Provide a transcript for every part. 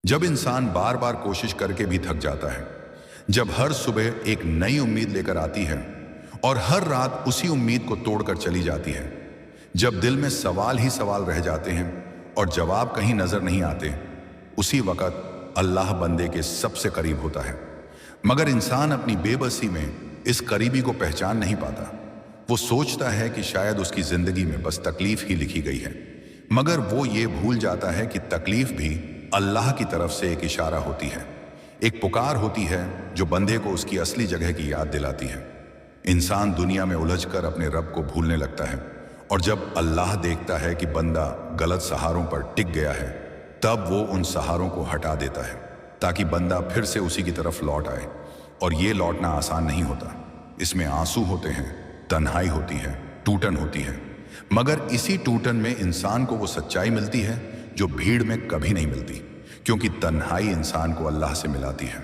जब इंसान बार बार कोशिश करके भी थक जाता है, जब हर सुबह एक नई उम्मीद लेकर आती है और हर रात उसी उम्मीद को तोड़कर चली जाती है, जब दिल में सवाल ही सवाल रह जाते हैं और जवाब कहीं नजर नहीं आते, उसी वक्त अल्लाह बंदे के सबसे करीब होता है। मगर इंसान अपनी बेबसी में इस करीबी को पहचान नहीं पाता। वो सोचता है कि शायद उसकी जिंदगी में बस तकलीफ ही लिखी गई है, मगर वो ये भूल जाता है कि तकलीफ भी अल्लाह की तरफ से एक इशारा होती है, एक पुकार होती है जो बंदे को उसकी असली जगह की याद दिलाती है। इंसान दुनिया में उलझकर अपने रब को भूलने लगता है, और जब अल्लाह देखता है कि बंदा गलत सहारों पर टिक गया है, तब वो उन सहारों को हटा देता है ताकि बंदा फिर से उसी की तरफ लौट आए। और ये लौटना आसान नहीं होता। इसमें आंसू होते हैं, तन्हाई होती है, टूटन होती है, मगर इसी टूटन में इंसान को वो सच्चाई मिलती है जो भीड़ में कभी नहीं मिलती, क्योंकि तन्हाई इंसान को अल्लाह से मिलाती है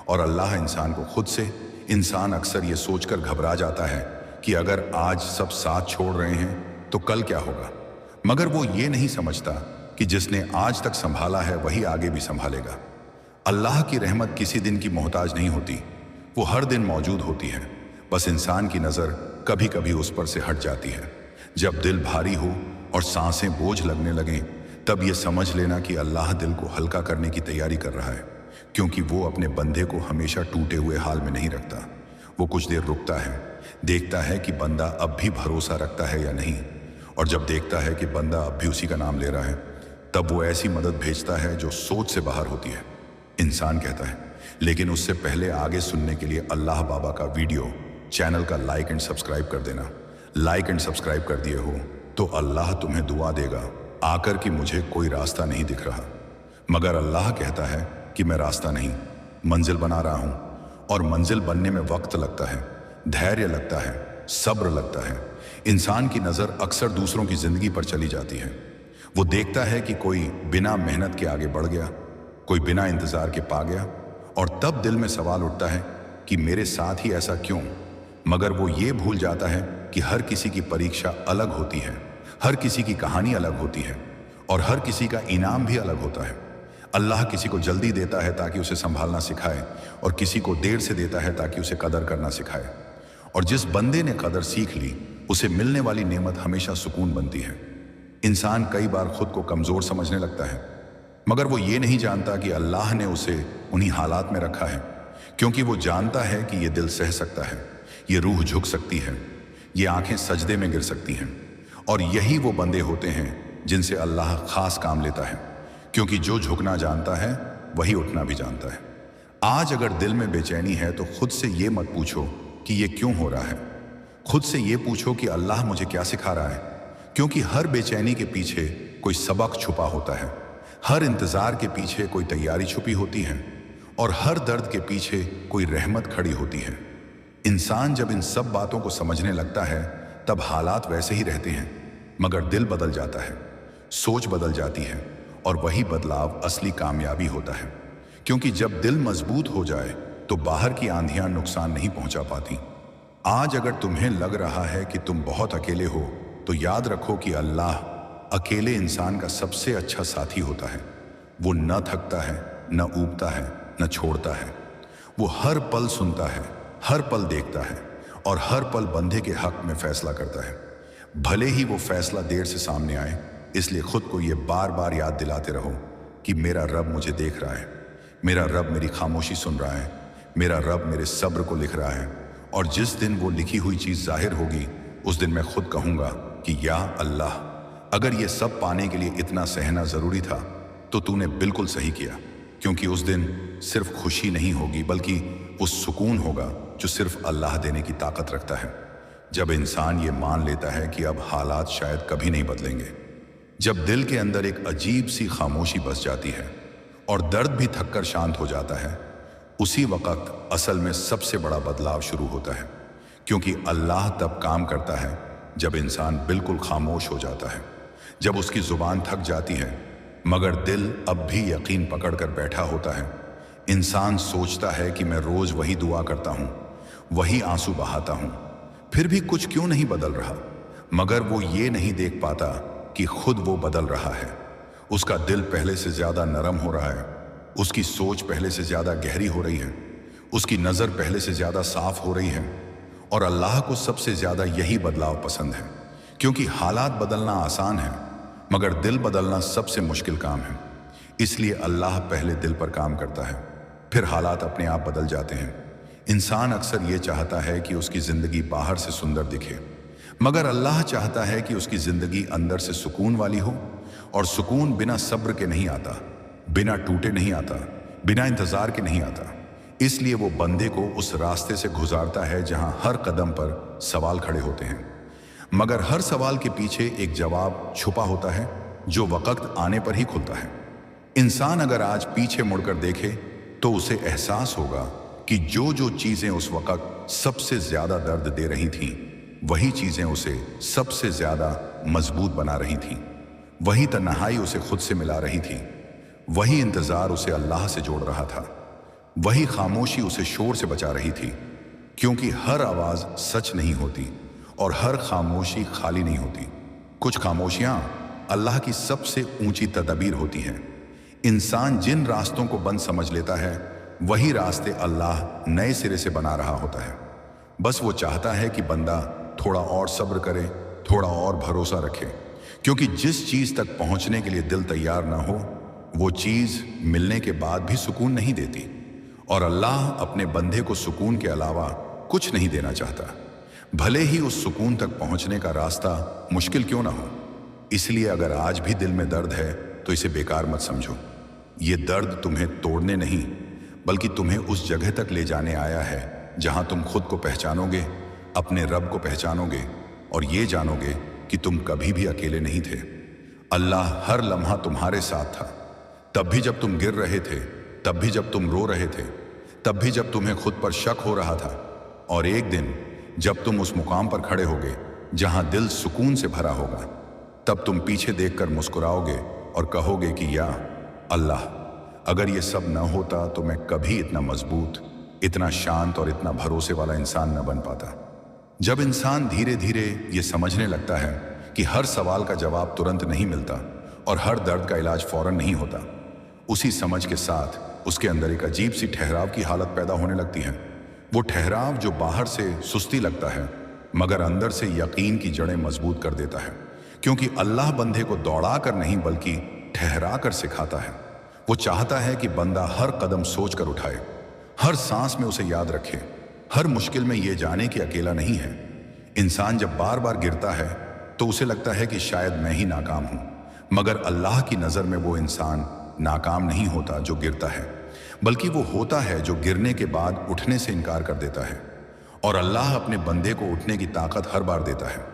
और अल्लाह इंसान को खुद से। इंसान अक्सर ये सोचकर घबरा जाता है कि अगर आज सब साथ छोड़ रहे हैं तो कल क्या होगा, मगर वो ये नहीं समझता कि जिसने आज तक संभाला है वही आगे भी संभालेगा। अल्लाह की रहमत किसी दिन की मोहताज नहीं होती, वो हर दिन मौजूद होती है, बस इंसान की नज़र कभी कभी उस पर से हट जाती है। जब दिल भारी हो और सांसें बोझ लगने लगें, तब ये समझ लेना कि अल्लाह दिल को हल्का करने की तैयारी कर रहा है, क्योंकि वो अपने बंदे को हमेशा टूटे हुए हाल में नहीं रखता। वो कुछ देर रुकता है, देखता है कि बंदा अब भी भरोसा रखता है या नहीं, और जब देखता है कि बंदा अब भी उसी का नाम ले रहा है, तब वो ऐसी मदद भेजता है जो सोच से बाहर होती है। इंसान कहता है, लेकिन उससे पहले आगे सुनने के लिए अल्लाह बाबा का वीडियो चैनल का लाइक एंड सब्सक्राइब कर देना। लाइक एंड सब्सक्राइब कर दिए हो तो अल्लाह तुम्हें दुआ देगा आकर कि मुझे कोई रास्ता नहीं दिख रहा, मगर अल्लाह कहता है कि मैं रास्ता नहीं, मंजिल बना रहा हूं, और मंजिल बनने में वक्त लगता है, धैर्य लगता है, सब्र लगता है। इंसान की नज़र अक्सर दूसरों की जिंदगी पर चली जाती है। वो देखता है कि कोई बिना मेहनत के आगे बढ़ गया, कोई बिना इंतजार के पा गया, और तब दिल में सवाल उठता है कि मेरे साथ ही ऐसा क्यों। मगर वो ये भूल जाता है कि हर किसी की परीक्षा अलग होती है, हर किसी की कहानी अलग होती है, और हर किसी का इनाम भी अलग होता है। अल्लाह किसी को जल्दी देता है ताकि उसे संभालना सिखाए, और किसी को देर से देता है ताकि उसे कदर करना सिखाए। और जिस बंदे ने कदर सीख ली, उसे मिलने वाली नेमत हमेशा सुकून बनती है। इंसान कई बार खुद को कमज़ोर समझने लगता है, मगर वो ये नहीं जानता कि अल्लाह ने उसे उन्हीं हालात में रखा है, क्योंकि वो जानता है कि ये दिल सह सकता है, ये रूह झुक सकती है, ये आंखें सजदे में गिर सकती हैं। और यही वो बंदे होते हैं जिनसे अल्लाह खास काम लेता है, क्योंकि जो झुकना जानता है वही उठना भी जानता है। आज अगर दिल में बेचैनी है तो खुद से ये मत पूछो कि ये क्यों हो रहा है, खुद से ये पूछो कि अल्लाह मुझे क्या सिखा रहा है, क्योंकि हर बेचैनी के पीछे कोई सबक छुपा होता है, हर इंतज़ार के पीछे कोई तैयारी छुपी होती है, और हर दर्द के पीछे कोई रहमत खड़ी होती है। इंसान जब इन सब बातों को समझने लगता है, तब हालात वैसे ही रहते हैं, मगर दिल बदल जाता है, सोच बदल जाती है, और वही बदलाव असली कामयाबी होता है। क्योंकि जब दिल मजबूत हो जाए तो बाहर की आंधियां नुकसान नहीं पहुंचा पाती। आज अगर तुम्हें लग रहा है कि तुम बहुत अकेले हो, तो याद रखो कि अल्लाह अकेले इंसान का सबसे अच्छा साथी होता है। वो न थकता है, न ऊबता है, न छोड़ता है। वो हर पल सुनता है, हर पल देखता है, और हर पल बंदे के हक में फैसला करता है। भले ही वो फैसला देर से सामने आए, इसलिए खुद को ये बार बार याद दिलाते रहो कि मेरा रब मुझे देख रहा है, मेरा रब मेरी खामोशी सुन रहा है, मेरा रब मेरे सब्र को लिख रहा है। और जिस दिन वो लिखी हुई चीज़ जाहिर होगी, उस दिन मैं खुद कहूँगा कि या अल्लाह, अगर ये सब पाने के लिए इतना सहना ज़रूरी था तो तूने बिल्कुल सही किया, क्योंकि उस दिन सिर्फ खुशी नहीं होगी बल्कि वो सुकून होगा जो सिर्फ अल्लाह देने की ताकत रखता है। जब इंसान ये मान लेता है कि अब हालात शायद कभी नहीं बदलेंगे, जब दिल के अंदर एक अजीब सी खामोशी बस जाती है और दर्द भी थककर शांत हो जाता है, उसी वक्त असल में सबसे बड़ा बदलाव शुरू होता है। क्योंकि अल्लाह तब काम करता है जब इंसान बिल्कुल खामोश हो जाता है, जब उसकी जुबान थक जाती है मगर दिल अब भी यकीन पकड़ कर बैठा होता है। इंसान सोचता है कि मैं रोज वही दुआ करता हूँ, वही आंसू बहाता हूँ, फिर भी कुछ क्यों नहीं बदल रहा। मगर वो ये नहीं देख पाता कि खुद वो बदल रहा है। उसका दिल पहले से ज्यादा नरम हो रहा है, उसकी सोच पहले से ज्यादा गहरी हो रही है, उसकी नजर पहले से ज्यादा साफ हो रही है। और अल्लाह को सबसे ज्यादा यही बदलाव पसंद है, क्योंकि हालात बदलना आसान है मगर दिल बदलना सबसे मुश्किल काम है। इसलिए अल्लाह पहले दिल पर काम करता है, फिर हालात अपने आप बदल जाते हैं। इंसान अक्सर ये चाहता है कि उसकी जिंदगी बाहर से सुंदर दिखे, मगर अल्लाह चाहता है कि उसकी जिंदगी अंदर से सुकून वाली हो। और सुकून बिना सब्र के नहीं आता, बिना टूटे नहीं आता, बिना इंतजार के नहीं आता। इसलिए वो बंदे को उस रास्ते से गुजारता है जहां हर कदम पर सवाल खड़े होते हैं, मगर हर सवाल के पीछे एक जवाब छुपा होता है जो वक्त आने पर ही खुलता है। इंसान अगर आज पीछे मुड़कर देखे तो उसे एहसास होगा कि जो जो चीजें उस वक्त सबसे ज्यादा दर्द दे रही थीं, वही चीजें उसे सबसे ज्यादा मजबूत बना रही थीं। वही तन्हाई उसे खुद से मिला रही थी, वही इंतजार उसे अल्लाह से जोड़ रहा था, वही खामोशी उसे शोर से बचा रही थी। क्योंकि हर आवाज सच नहीं होती और हर खामोशी खाली नहीं होती। कुछ खामोशियां अल्लाह की सबसे ऊंची तदबीर होती हैं। इंसान जिन रास्तों को बंद समझ लेता है, वही रास्ते अल्लाह नए सिरे से बना रहा होता है। बस वो चाहता है कि बंदा थोड़ा और सब्र करे, थोड़ा और भरोसा रखे, क्योंकि जिस चीज तक पहुंचने के लिए दिल तैयार ना हो, वो चीज मिलने के बाद भी सुकून नहीं देती। और अल्लाह अपने बंदे को सुकून के अलावा कुछ नहीं देना चाहता, भले ही उस सुकून तक पहुंचने का रास्ता मुश्किल क्यों ना हो। इसलिए अगर आज भी दिल में दर्द है तो इसे बेकार मत समझो। ये दर्द तुम्हें तोड़ने नहीं, बल्कि तुम्हें उस जगह तक ले जाने आया है जहां तुम खुद को पहचानोगे, अपने रब को पहचानोगे और ये जानोगे कि तुम कभी भी अकेले नहीं थे। अल्लाह हर लम्हा तुम्हारे साथ था, तब भी जब तुम गिर रहे थे, तब भी जब तुम रो रहे थे, तब भी जब तुम्हें खुद पर शक हो रहा था। और एक दिन जब तुम उस मुकाम पर खड़े होगे जहां दिल सुकून से भरा होगा, तब तुम पीछे देखकर मुस्कुराओगे और कहोगे कि या अल्लाह, अगर ये सब न होता तो मैं कभी इतना मजबूत, इतना शांत और इतना भरोसे वाला इंसान न बन पाता। जब इंसान धीरे धीरे ये समझने लगता है कि हर सवाल का जवाब तुरंत नहीं मिलता और हर दर्द का इलाज फौरन नहीं होता, उसी समझ के साथ उसके अंदर एक अजीब सी ठहराव की हालत पैदा होने लगती है। वो ठहराव जो बाहर से सुस्ती लगता है, मगर अंदर से यकीन की जड़ें मजबूत कर देता है। क्योंकि अल्लाह बंदे को दौड़ा कर नहीं बल्कि ठहरा कर सिखाता है। वो चाहता है कि बंदा हर कदम सोच कर उठाए, हर सांस में उसे याद रखे, हर मुश्किल में ये जाने कि अकेला नहीं है। इंसान जब बार बार गिरता है तो उसे लगता है कि शायद मैं ही नाकाम हूं, मगर अल्लाह की नज़र में वो इंसान नाकाम नहीं होता जो गिरता है, बल्कि वो होता है जो गिरने के बाद उठने से इनकार कर देता है। और अल्लाह अपने बंदे को उठने की ताकत हर बार देता है,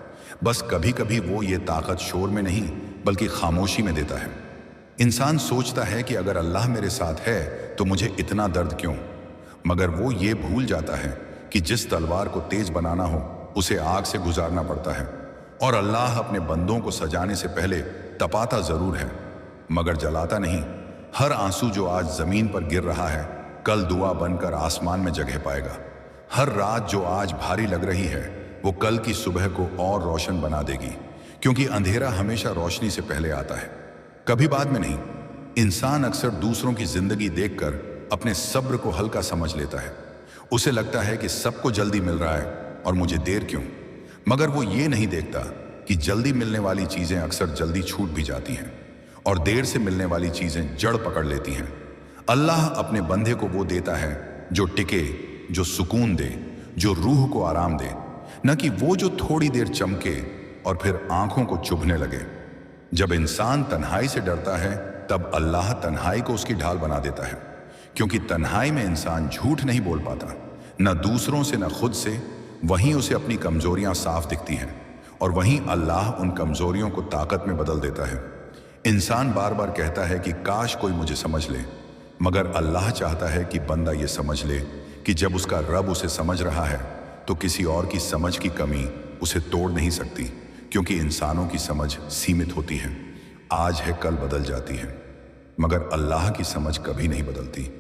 बस कभी कभी वो ये ताकत शोर में नहीं बल्कि खामोशी में देता है। इंसान सोचता है कि अगर अल्लाह मेरे साथ है तो मुझे इतना दर्द क्यों, मगर वो ये भूल जाता है कि जिस तलवार को तेज बनाना हो उसे आग से गुजारना पड़ता है। और अल्लाह अपने बंदों को सजाने से पहले तपाता जरूर है मगर जलाता नहीं। हर आंसू जो आज जमीन पर गिर रहा है, कल दुआ बनकर आसमान में जगह पाएगा। हर रात जो आज भारी लग रही है, वो कल की सुबह को और रोशन बना देगी, क्योंकि अंधेरा हमेशा रोशनी से पहले आता है, कभी बाद में नहीं। इंसान अक्सर दूसरों की जिंदगी देखकर अपने सब्र को हल्का समझ लेता है। उसे लगता है कि सबको जल्दी मिल रहा है और मुझे देर क्यों, मगर वो ये नहीं देखता कि जल्दी मिलने वाली चीजें अक्सर जल्दी छूट भी जाती हैं और देर से मिलने वाली चीजें जड़ पकड़ लेती हैं। अल्लाह अपने बंदे को वो देता है जो टिके, जो सुकून दे, जो रूह को आराम दे, न कि वो जो थोड़ी देर चमके और फिर आंखों को चुभने लगे। जब इंसान तन्हाई से डरता है, तब अल्लाह तन्हाई को उसकी ढाल बना देता है, क्योंकि तन्हाई में इंसान झूठ नहीं बोल पाता, न दूसरों से न खुद से। वहीं उसे अपनी कमजोरियां साफ दिखती हैं और वहीं अल्लाह उन कमजोरियों को ताकत में बदल देता है। इंसान बार बार कहता है कि काश कोई मुझे समझ ले, मगर अल्लाह चाहता है कि बंदा ये समझ ले कि जब उसका रब उसे समझ रहा है तो किसी और की समझ की कमी उसे तोड़ नहीं सकती, क्योंकि इंसानों की समझ सीमित होती है, आज है कल बदल जाती है, मगर अल्लाह की समझ कभी नहीं बदलती।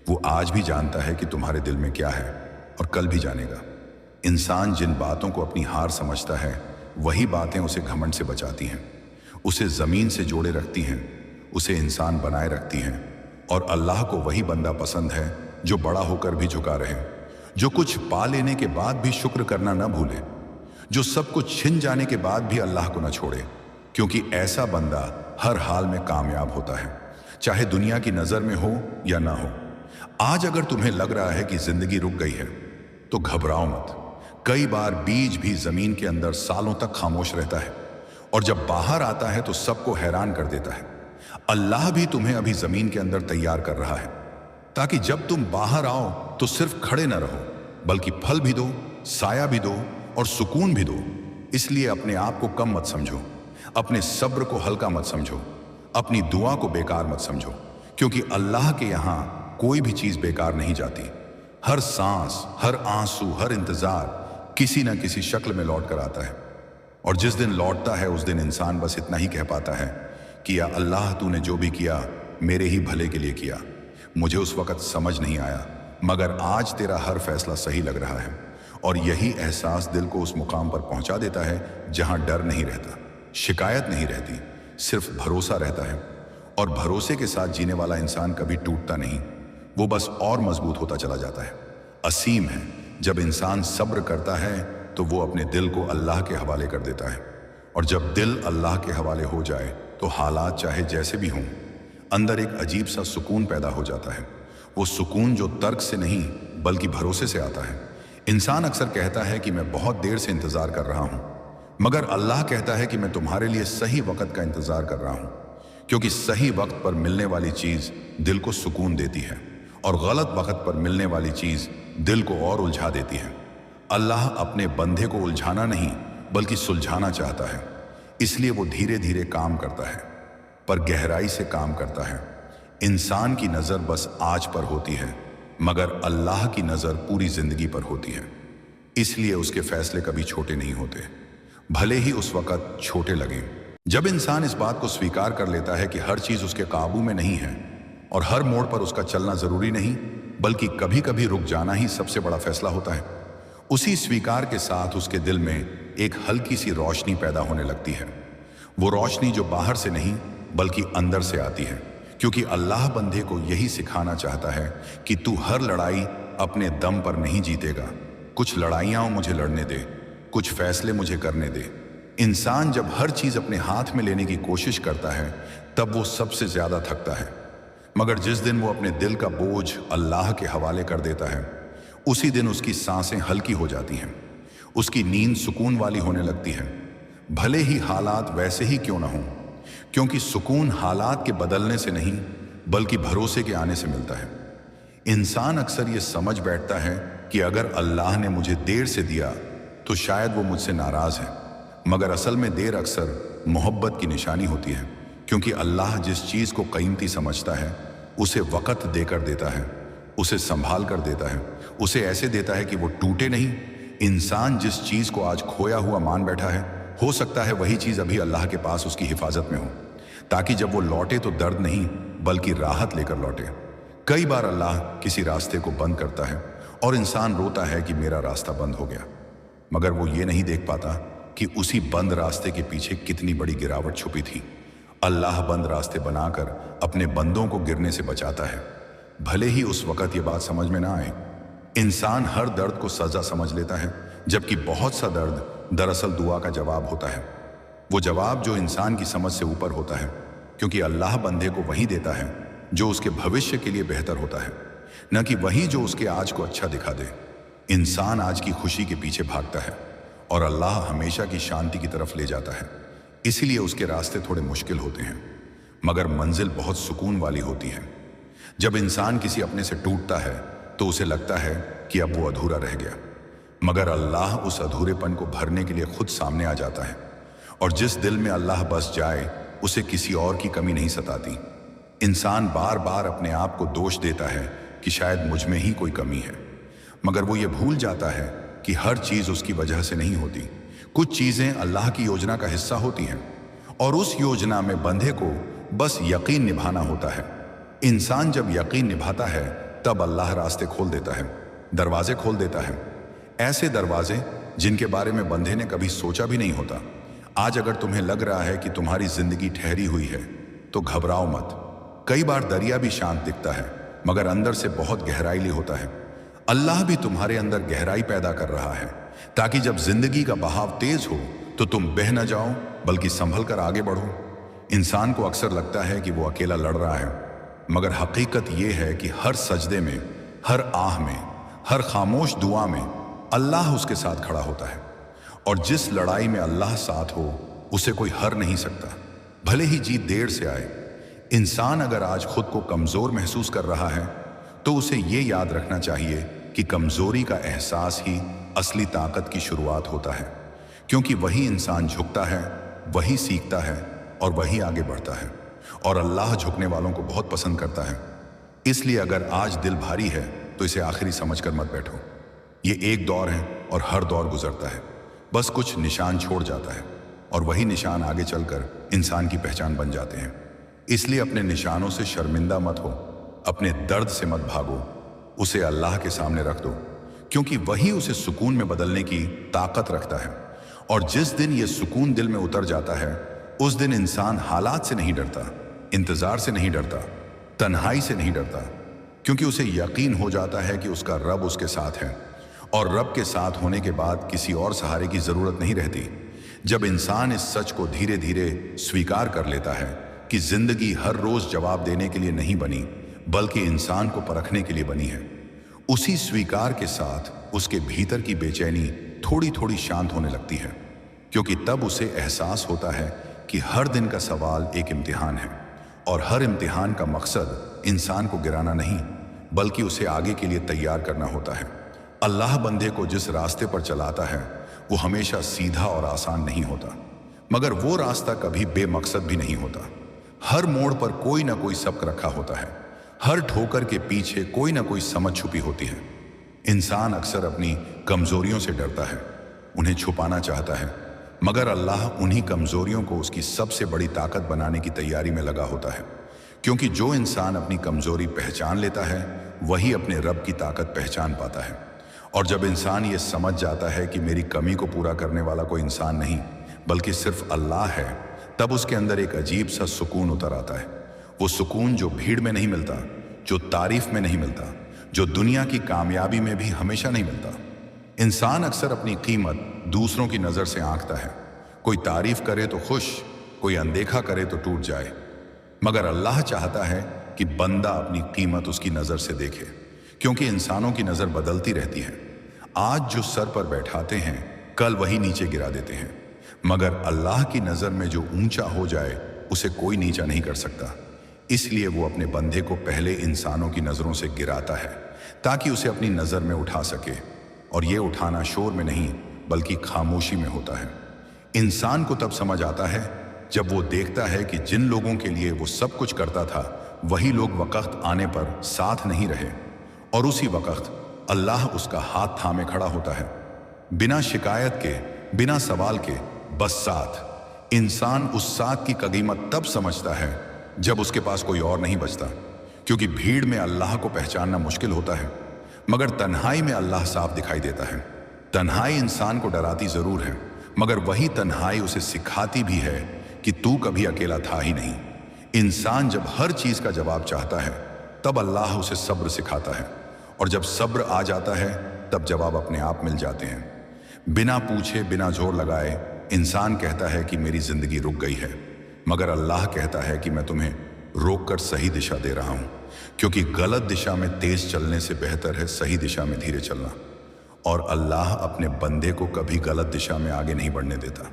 वो आज भी जानता है कि तुम्हारे दिल में क्या है और कल भी जानेगा। इंसान जिन बातों को अपनी हार समझता है, वही बातें उसे घमंड से बचाती हैं, उसे जमीन से जोड़े रखती हैं, उसे इंसान बनाए रखती हैं और अल्लाह को वही बंदा पसंद है जो बड़ा होकर भी झुका रहे, जो कुछ पा लेने के बाद भी शुक्र करना न भूले, जो सब कुछ छिन जाने के बाद भी अल्लाह को न छोड़े, क्योंकि ऐसा बंदा हर हाल में कामयाब होता है, चाहे दुनिया की नजर में हो या ना हो। आज अगर तुम्हें लग रहा है कि जिंदगी रुक गई है तो घबराओ मत। कई बार बीज भी जमीन के अंदर सालों तक खामोश रहता है और जब बाहर आता है तो सबको हैरान कर देता है। अल्लाह भी तुम्हें अभी जमीन के अंदर तैयार कर रहा है ताकि जब तुम बाहर आओ तो सिर्फ खड़े न रहो, बल्कि फल भी दो, साया भी दो और सुकून भी दो। इसलिए अपने आप को कम मत समझो, अपने सब्र को हल्का मत समझो, अपनी दुआ को बेकार मत समझो, क्योंकि अल्लाह के यहाँ कोई भी चीज बेकार नहीं जाती। हर सांस, हर आंसू, हर इंतजार किसी न किसी शक्ल में लौट कर आता है, और जिस दिन लौटता है उस दिन इंसान बस इतना ही कह पाता है कि या अल्लाह तूने जो भी किया मेरे ही भले के लिए किया। मुझे उस वक़्त समझ नहीं आया, मगर आज तेरा हर फैसला सही लग रहा है। और यही एहसास दिल को उस मुकाम पर पहुंचा देता है जहां डर नहीं रहता, शिकायत नहीं रहती, सिर्फ भरोसा रहता है। और भरोसे के साथ जीने वाला इंसान कभी टूटता नहीं, वो बस और मजबूत होता चला जाता है। असीम है जब इंसान सब्र करता है तो वो अपने दिल को अल्लाह के हवाले कर देता है, और जब दिल अल्लाह के हवाले हो जाए तो हालात चाहे जैसे भी हों, अंदर एक अजीब सा सुकून पैदा हो जाता है। वो सुकून जो तर्क से नहीं बल्कि भरोसे से आता है। इंसान अक्सर कहता है कि मैं बहुत देर से इंतजार कर रहा हूं, मगर अल्लाह कहता है कि मैं तुम्हारे लिए सही वक्त का इंतजार कर रहा हूं, क्योंकि सही वक्त पर मिलने वाली चीज दिल को सुकून देती है और गलत वक्त पर मिलने वाली चीज दिल को और उलझा देती है। अल्लाह अपने बंदे को उलझाना नहीं बल्कि सुलझाना चाहता है, इसलिए वो धीरे धीरे काम करता है पर गहराई से काम करता है। इंसान की नजर बस आज पर होती है, मगर अल्लाह की नजर पूरी जिंदगी पर होती है, इसलिए उसके फैसले कभी छोटे नहीं होते, भले ही उस वक्त छोटे लगें। जब इंसान इस बात को स्वीकार कर लेता है कि हर चीज उसके काबू में नहीं है और हर मोड़ पर उसका चलना जरूरी नहीं बल्कि कभी कभी रुक जाना ही सबसे बड़ा फैसला होता है, उसी स्वीकार के साथ उसके दिल में एक हल्की सी रोशनी पैदा होने लगती है। वो रोशनी जो बाहर से नहीं बल्कि अंदर से आती है, क्योंकि अल्लाह बंदे को यही सिखाना चाहता है कि तू हर लड़ाई अपने दम पर नहीं जीतेगा। कुछ लड़ाइयां मुझे लड़ने दे, कुछ फैसले मुझे करने दे। इंसान जब हर चीज अपने हाथ में लेने की कोशिश करता है तब वो सबसे ज्यादा थकता है, मगर जिस दिन वो अपने दिल का बोझ अल्लाह के हवाले कर देता है उसी दिन उसकी सांसें हल्की हो जाती हैं, उसकी नींद सुकून वाली होने लगती है, भले ही हालात वैसे ही क्यों ना हों, क्योंकि सुकून हालात के बदलने से नहीं बल्कि भरोसे के आने से मिलता है। इंसान अक्सर ये समझ बैठता है कि अगर अल्लाह ने मुझे देर से दिया तो शायद वो मुझसे नाराज है, मगर असल में देर अक्सर मोहब्बत की निशानी होती है, क्योंकि अल्लाह जिस चीज को कीमती समझता है उसे वक़्त देकर देता है, उसे संभाल कर देता है, उसे ऐसे देता है कि वो टूटे नहीं। इंसान जिस चीज को आज खोया हुआ मान बैठा है, हो सकता है वही चीज अभी अल्लाह के पास उसकी हिफाजत में हो, ताकि जब वो लौटे तो दर्द नहीं बल्कि राहत लेकर लौटे। कई बार अल्लाह किसी रास्ते को बंद करता है और इंसान रोता है कि मेरा रास्ता बंद हो गया, मगर वो ये नहीं देख पाता कि उसी बंद रास्ते के पीछे कितनी बड़ी गिरावट छुपी थी। अल्लाह बंद रास्ते बनाकर अपने बंदों को गिरने से बचाता है, भले ही उस वक़्त ये बात समझ में ना आए। इंसान हर दर्द को सजा समझ लेता है, जबकि बहुत सा दर्द दरअसल दुआ का जवाब होता है, वो जवाब जो इंसान की समझ से ऊपर होता है, क्योंकि अल्लाह बंदे को वही देता है जो उसके भविष्य के लिए बेहतर होता है, न कि वही जो उसके आज को अच्छा दिखा दे। इंसान आज की खुशी के पीछे भागता है और अल्लाह हमेशा की शांति की तरफ ले जाता है, इसीलिए उसके रास्ते थोड़े मुश्किल होते हैं, मगर मंजिल बहुत सुकून वाली होती है। जब इंसान किसी अपने से टूटता है तो उसे लगता है कि अब वो अधूरा रह गया, मगर अल्लाह उस अधूरेपन को भरने के लिए खुद सामने आ जाता है, और जिस दिल में अल्लाह बस जाए उसे किसी और की कमी नहीं सताती। इंसान बार बार अपने आप को दोष देता है कि शायद मुझ में ही कोई कमी है, मगर वो ये भूल जाता है कि हर चीज उसकी वजह से नहीं होती। कुछ चीजें अल्लाह की योजना का हिस्सा होती हैं और उस योजना में बंदे को बस यकीन निभाना होता है। इंसान जब यकीन निभाता है तब अल्लाह रास्ते खोल देता है, दरवाजे खोल देता है, ऐसे दरवाजे जिनके बारे में बंदे ने कभी सोचा भी नहीं होता। आज अगर तुम्हें लग रहा है कि तुम्हारी जिंदगी ठहरी हुई है तो घबराओ मत, कई बार दरिया भी शांत दिखता है मगर अंदर से बहुत गहराई होता है। अल्लाह भी तुम्हारे अंदर गहराई पैदा कर रहा है ताकि जब जिंदगी का बहाव तेज हो तो तुम बह न जाओ बल्कि संभल कर आगे बढ़ो। इंसान को अक्सर लगता है कि वो अकेला लड़ रहा है, मगर हकीकत ये है कि हर सजदे में, हर आह में, हर खामोश दुआ में अल्लाह उसके साथ खड़ा होता है। और जिस लड़ाई में अल्लाह साथ हो उसे कोई हर नहीं सकता, भले ही जीत देर से आए। इंसान अगर आज खुद को कमजोर महसूस कर रहा है तो उसे ये याद रखना चाहिए कि कमजोरी का एहसास ही असली ताकत की शुरुआत होता है, क्योंकि वही इंसान झुकता है, वही सीखता है और वही आगे बढ़ता है। और अल्लाह झुकने वालों को बहुत पसंद करता है। इसलिए अगर आज दिल भारी है तो इसे आखिरी समझकर मत बैठो। ये एक दौर है और हर दौर गुजरता है, बस कुछ निशान छोड़ जाता है और वही निशान आगे चलकर इंसान की पहचान बन जाते हैं। इसलिए अपने निशानों से शर्मिंदा मत हो, अपने दर्द से मत भागो, उसे अल्लाह के सामने रख दो, क्योंकि वही उसे सुकून में बदलने की ताकत रखता है। और जिस दिन ये सुकून दिल में उतर जाता है उस दिन इंसान हालात से नहीं डरता, इंतजार से नहीं डरता, तन्हाई से नहीं डरता, क्योंकि उसे यकीन हो जाता है कि उसका रब उसके साथ है। और रब के साथ होने के बाद किसी और सहारे की जरूरत नहीं रहती। जब इंसान इस सच को धीरे धीरे स्वीकार कर लेता है कि जिंदगी हर रोज जवाब देने के लिए नहीं बनी बल्कि इंसान को परखने के लिए बनी है, उसी स्वीकार के साथ उसके भीतर की बेचैनी थोड़ी थोड़ी शांत होने लगती है, क्योंकि तब उसे एहसास होता है कि हर दिन का सवाल एक इम्तिहान है और हर इम्तिहान का मकसद इंसान को गिराना नहीं बल्कि उसे आगे के लिए तैयार करना होता है। अल्लाह बंदे को जिस रास्ते पर चलाता है वो हमेशा सीधा और आसान नहीं होता, मगर वो रास्ता कभी बेमकसद भी नहीं होता। हर मोड़ पर कोई ना कोई सबक रखा होता है, हर ठोकर के पीछे कोई ना कोई समझ छुपी होती है। इंसान अक्सर अपनी कमजोरियों से डरता है, उन्हें छुपाना चाहता है, मगर अल्लाह उन्हीं कमजोरियों को उसकी सबसे बड़ी ताकत बनाने की तैयारी में लगा होता है, क्योंकि जो इंसान अपनी कमजोरी पहचान लेता है वही अपने रब की ताकत पहचान पाता है। और जब इंसान ये समझ जाता है कि मेरी कमी को पूरा करने वाला कोई इंसान नहीं बल्कि सिर्फ अल्लाह है, तब उसके अंदर एक अजीब सा सुकून उतर आता है। वो सुकून जो भीड़ में नहीं मिलता, जो तारीफ में नहीं मिलता, जो दुनिया की कामयाबी में भी हमेशा नहीं मिलता। इंसान अक्सर अपनी कीमत दूसरों की नज़र से आंकता है, कोई तारीफ करे तो खुश, कोई अनदेखा करे तो टूट जाए, मगर अल्लाह चाहता है कि बंदा अपनी कीमत उसकी नज़र से देखे, क्योंकि इंसानों की नज़र बदलती रहती है। आज जो सर पर बैठाते हैं कल वही नीचे गिरा देते हैं, मगर अल्लाह की नज़र में जो ऊंचा हो जाए उसे कोई नीचा नहीं कर सकता। इसलिए वो अपने बंदे को पहले इंसानों की नज़रों से गिराता है ताकि उसे अपनी नज़र में उठा सके, और ये उठाना शोर में नहीं बल्कि खामोशी में होता है। इंसान को तब समझ आता है जब वो देखता है कि जिन लोगों के लिए वो सब कुछ करता था वही लोग वक्त आने पर साथ नहीं रहे, और उसी वक्त अल्लाह उसका हाथ थामे खड़ा होता है, बिना शिकायत के, बिना सवाल के, बस साथ। इंसान उस साथ की कीमत तब समझता है जब उसके पास कोई और नहीं बचता, क्योंकि भीड़ में अल्लाह को पहचानना मुश्किल होता है, मगर तन्हाई में अल्लाह साफ दिखाई देता है। तन्हाई इंसान को डराती जरूर है, मगर वही तन्हाई उसे सिखाती भी है कि तू कभी अकेला था ही नहीं। इंसान जब हर चीज का जवाब चाहता है तब अल्लाह उसे सब्र सिखाता है, और जब सब्र आ जाता है तब जवाब अपने आप मिल जाते हैं। बिना पूछे, बिना जोर लगाए इंसान कहता है कि मेरी जिंदगी रुक गई है, मगर अल्लाह कहता है कि मैं तुम्हें रोककर सही दिशा दे रहा हूं, क्योंकि गलत दिशा में तेज चलने से बेहतर है सही दिशा में धीरे चलना। और अल्लाह अपने बंदे को कभी गलत दिशा में आगे नहीं बढ़ने देता,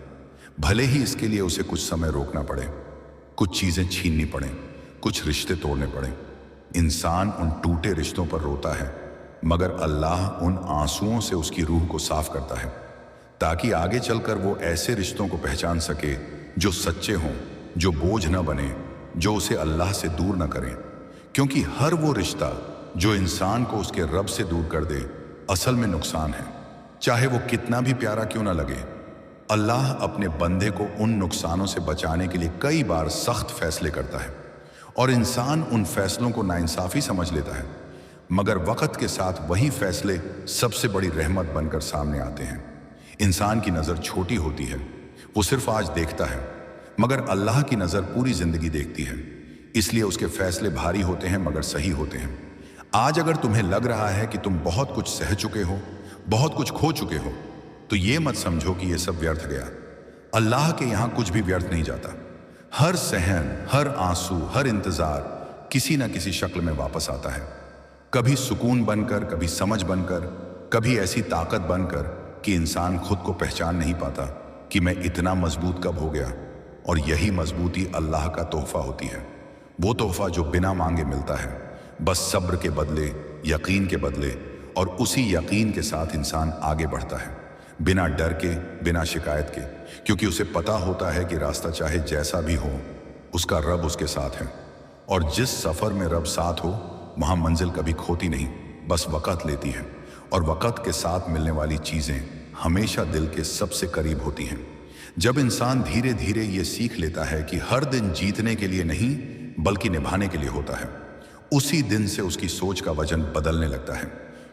भले ही इसके लिए उसे कुछ समय रोकना पड़े, कुछ चीजें छीननी पड़े, कुछ रिश्ते तोड़ने पड़े। इंसान उन टूटे रिश्तों पर रोता है, मगर अल्लाह उन आंसुओं से उसकी रूह को साफ करता है ताकि आगे चलकर वो ऐसे रिश्तों को पहचान सके जो सच्चे हों, जो बोझ न बने, जो उसे अल्लाह से दूर न करें। क्योंकि हर वो रिश्ता जो इंसान को उसके रब से दूर कर दे असल में नुकसान है, चाहे वो कितना भी प्यारा क्यों ना लगे। अल्लाह अपने बंदे को उन नुकसानों से बचाने के लिए कई बार सख्त फैसले करता है, और इंसान उन फैसलों को नाइंसाफी समझ लेता है, मगर वक्त के साथ वही फैसले सबसे बड़ी रहमत बनकर सामने आते हैं। इंसान की नज़र छोटी होती है, वो सिर्फ आज देखता है, मगर अल्लाह की नज़र पूरी जिंदगी देखती है। इसलिए उसके फैसले भारी होते हैं मगर सही होते हैं। आज अगर तुम्हें लग रहा है कि तुम बहुत कुछ सह चुके हो, बहुत कुछ खो चुके हो, तो ये मत समझो कि ये सब व्यर्थ गया। अल्लाह के यहां कुछ भी व्यर्थ नहीं जाता। हर सहन, हर आंसू, हर इंतजार किसी ना किसी शक्ल में वापस आता है। कभी सुकून बनकर, कभी समझ बनकर, कभी ऐसी ताकत बनकर कि इंसान खुद को पहचान नहीं पाता कि मैं इतना मजबूत कब हो गया। और यही मजबूती अल्लाह का तोहफा होती है, वो तोहफा जो बिना मांगे मिलता है, बस सब्र के बदले, यकीन के बदले, और उसी यकीन के साथ इंसान आगे बढ़ता है, बिना डर के, बिना शिकायत के, क्योंकि उसे पता होता है कि रास्ता चाहे जैसा भी हो, उसका रब उसके साथ है। और जिस सफ़र में रब साथ हो वहाँ मंजिल कभी खोती नहीं, बस वक़्त लेती है। और वक़्त के साथ मिलने वाली चीज़ें हमेशा दिल के सबसे करीब होती हैं। जब इंसान धीरे धीरे ये सीख लेता है कि हर दिन जीतने के लिए नहीं बल्कि निभाने के लिए होता है, उसी दिन से उसकी सोच का वजन बदलने लगता है।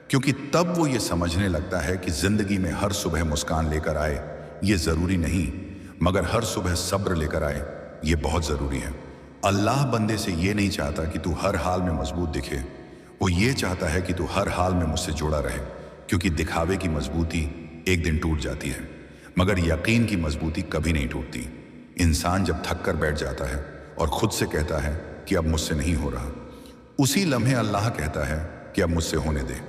क्योंकि तब वो ये समझने लगता है कि जिंदगी में हर सुबह मुस्कान लेकर आए ये ज़रूरी नहीं, मगर हर सुबह सब्र लेकर आए ये बहुत ज़रूरी है। अल्लाह बंदे से ये नहीं चाहता कि तू हर हाल में मजबूत दिखे, वो ये चाहता है कि तू हर हाल में मुझसे जुड़ा रहे। क्योंकि दिखावे की मजबूती एक दिन टूट जाती है, मगर यकीन की मजबूती कभी नहीं टूटती। इंसान जब थक कर बैठ जाता है और खुद से कहता है कि अब मुझसे नहीं हो रहा, उसी लम्हे अल्लाह कहता है कि अब मुझसे होने दे।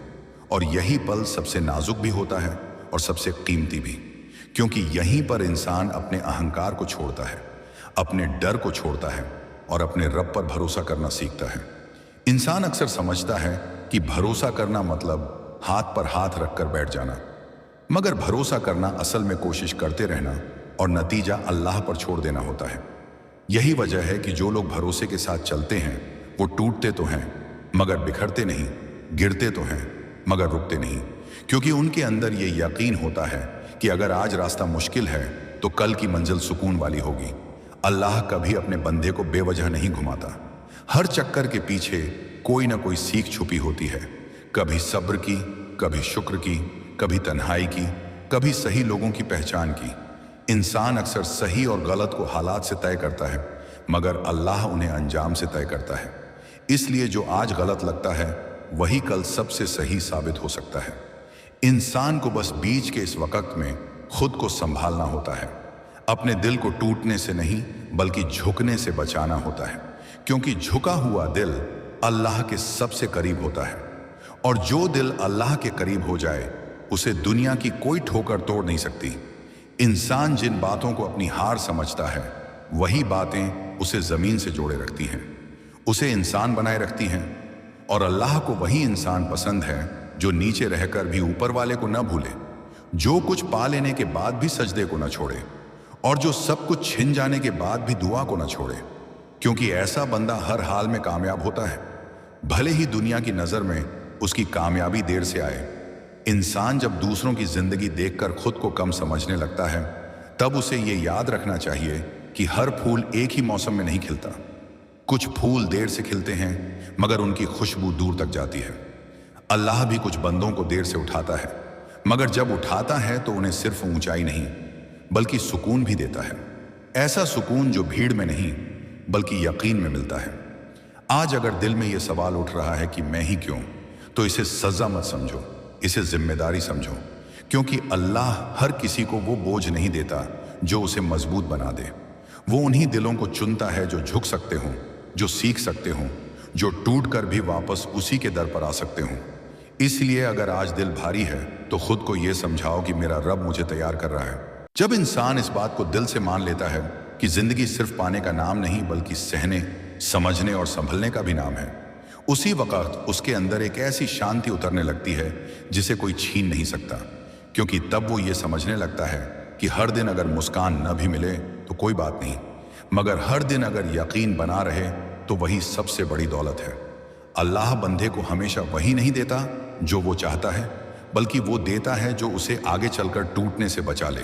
और यही पल सबसे नाजुक भी होता है और सबसे कीमती भी, क्योंकि यहीं पर इंसान अपने अहंकार को छोड़ता है, अपने डर को छोड़ता है और अपने रब पर भरोसा करना सीखता है। इंसान अक्सर समझता है कि भरोसा करना मतलब हाथ पर हाथ रखकर बैठ जाना, मगर भरोसा करना असल में कोशिश करते रहना और नतीजा अल्लाह पर छोड़ देना होता है। यही वजह है कि जो लोग भरोसे के साथ चलते हैं वो टूटते तो हैं मगर बिखरते नहीं, गिरते तो हैं मगर रुकते नहीं, क्योंकि उनके अंदर ये यकीन होता है कि अगर आज रास्ता मुश्किल है तो कल की मंजिल सुकून वाली होगी। अल्लाह कभी अपने बंदे को बेवजह नहीं घुमाता। हर चक्कर के पीछे कोई ना कोई सीख छुपी होती है, कभी सब्र की, कभी शुक्र की, कभी तन्हाई की, कभी सही लोगों की पहचान की। इंसान अक्सर सही और गलत को हालात से तय करता है, मगर अल्लाह उन्हें अंजाम से तय करता है। इसलिए जो आज गलत लगता है वही कल सबसे सही साबित हो सकता है। इंसान को बस बीच के इस वक्त में खुद को संभालना होता है, अपने दिल को टूटने से नहीं बल्कि झुकने से बचाना होता है, क्योंकि झुका हुआ दिल अल्लाह के सबसे करीब होता है। और जो दिल अल्लाह के करीब हो जाए उसे दुनिया की कोई ठोकर तोड़ नहीं सकती। इंसान जिन बातों को अपनी हार समझता है वही बातें उसे जमीन से जोड़े रखती हैं, उसे इंसान बनाए रखती हैं। और अल्लाह को वही इंसान पसंद है जो नीचे रहकर भी ऊपर वाले को न भूले, जो कुछ पा लेने के बाद भी सजदे को न छोड़े, और जो सब कुछ छिन जाने के बाद भी दुआ को न छोड़े। क्योंकि ऐसा बंदा हर हाल में कामयाब होता है, भले ही दुनिया की नज़र में उसकी कामयाबी देर से आए। इंसान जब दूसरों की जिंदगी देखकर खुद को कम समझने लगता है तब उसे ये याद रखना चाहिए कि हर फूल एक ही मौसम में नहीं खिलता। कुछ फूल देर से खिलते हैं मगर उनकी खुशबू दूर तक जाती है। अल्लाह भी कुछ बंदों को देर से उठाता है, मगर जब उठाता है तो उन्हें सिर्फ ऊंचाई नहीं बल्कि सुकून भी देता है। ऐसा सुकून जो भीड़ में नहीं बल्कि यकीन में मिलता है। आज अगर दिल में यह सवाल उठ रहा है कि मैं ही क्यों, तो इसे सजा मत समझो, इसे जिम्मेदारी समझो। क्योंकि अल्लाह हर किसी को वो बोझ नहीं देता जो उसे मजबूत बना दे। वो उन्हीं दिलों को चुनता है जो झुक सकते हों, जो सीख सकते हों, जो टूट कर भी वापस उसी के दर पर आ सकते हों। इसलिए अगर आज दिल भारी है तो खुद को ये समझाओ कि मेरा रब मुझे तैयार कर रहा है। जब इंसान इस बात को दिल से मान लेता है कि जिंदगी सिर्फ पाने का नाम नहीं बल्कि सहने, समझने और संभलने का भी नाम है, उसी वक्त उसके अंदर एक ऐसी शांति उतरने लगती है जिसे कोई छीन नहीं सकता। क्योंकि तब वो ये समझने लगता है कि हर दिन अगर मुस्कान न भी मिले तो कोई बात नहीं, मगर हर दिन अगर यकीन बना रहे तो वही सबसे बड़ी दौलत है। अल्लाह बंदे को हमेशा वही नहीं देता जो वो चाहता है, बल्कि वो देता है जो उसे आगे चलकर टूटने से बचा ले।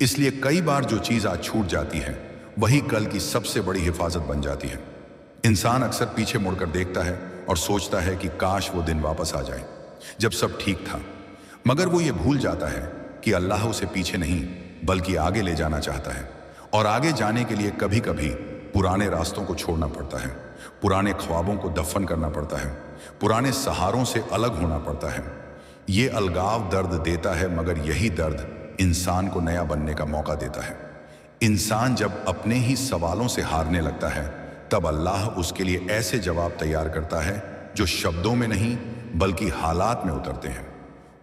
इसलिए कई बार जो चीज़ आज छूट जाती है वही कल की सबसे बड़ी हिफाजत बन जाती है। इंसान अक्सर पीछे मुड़कर देखता है और सोचता है कि काश वो दिन वापस आ जाए जब सब ठीक था, मगर वो ये भूल जाता है कि अल्लाह उसे पीछे नहीं बल्कि आगे ले जाना चाहता है। और आगे जाने के लिए कभी कभी पुराने रास्तों को छोड़ना पड़ता है, पुराने ख्वाबों को दफन करना पड़ता है, पुराने सहारों से अलग होना पड़ता है। ये अलगाव दर्द देता है, मगर यही दर्द इंसान को नया बनने का मौका देता है। इंसान जब अपने ही सवालों से हारने लगता है, तब अल्लाह उसके लिए ऐसे जवाब तैयार करता है जो शब्दों में नहीं बल्कि हालात में उतरते हैं।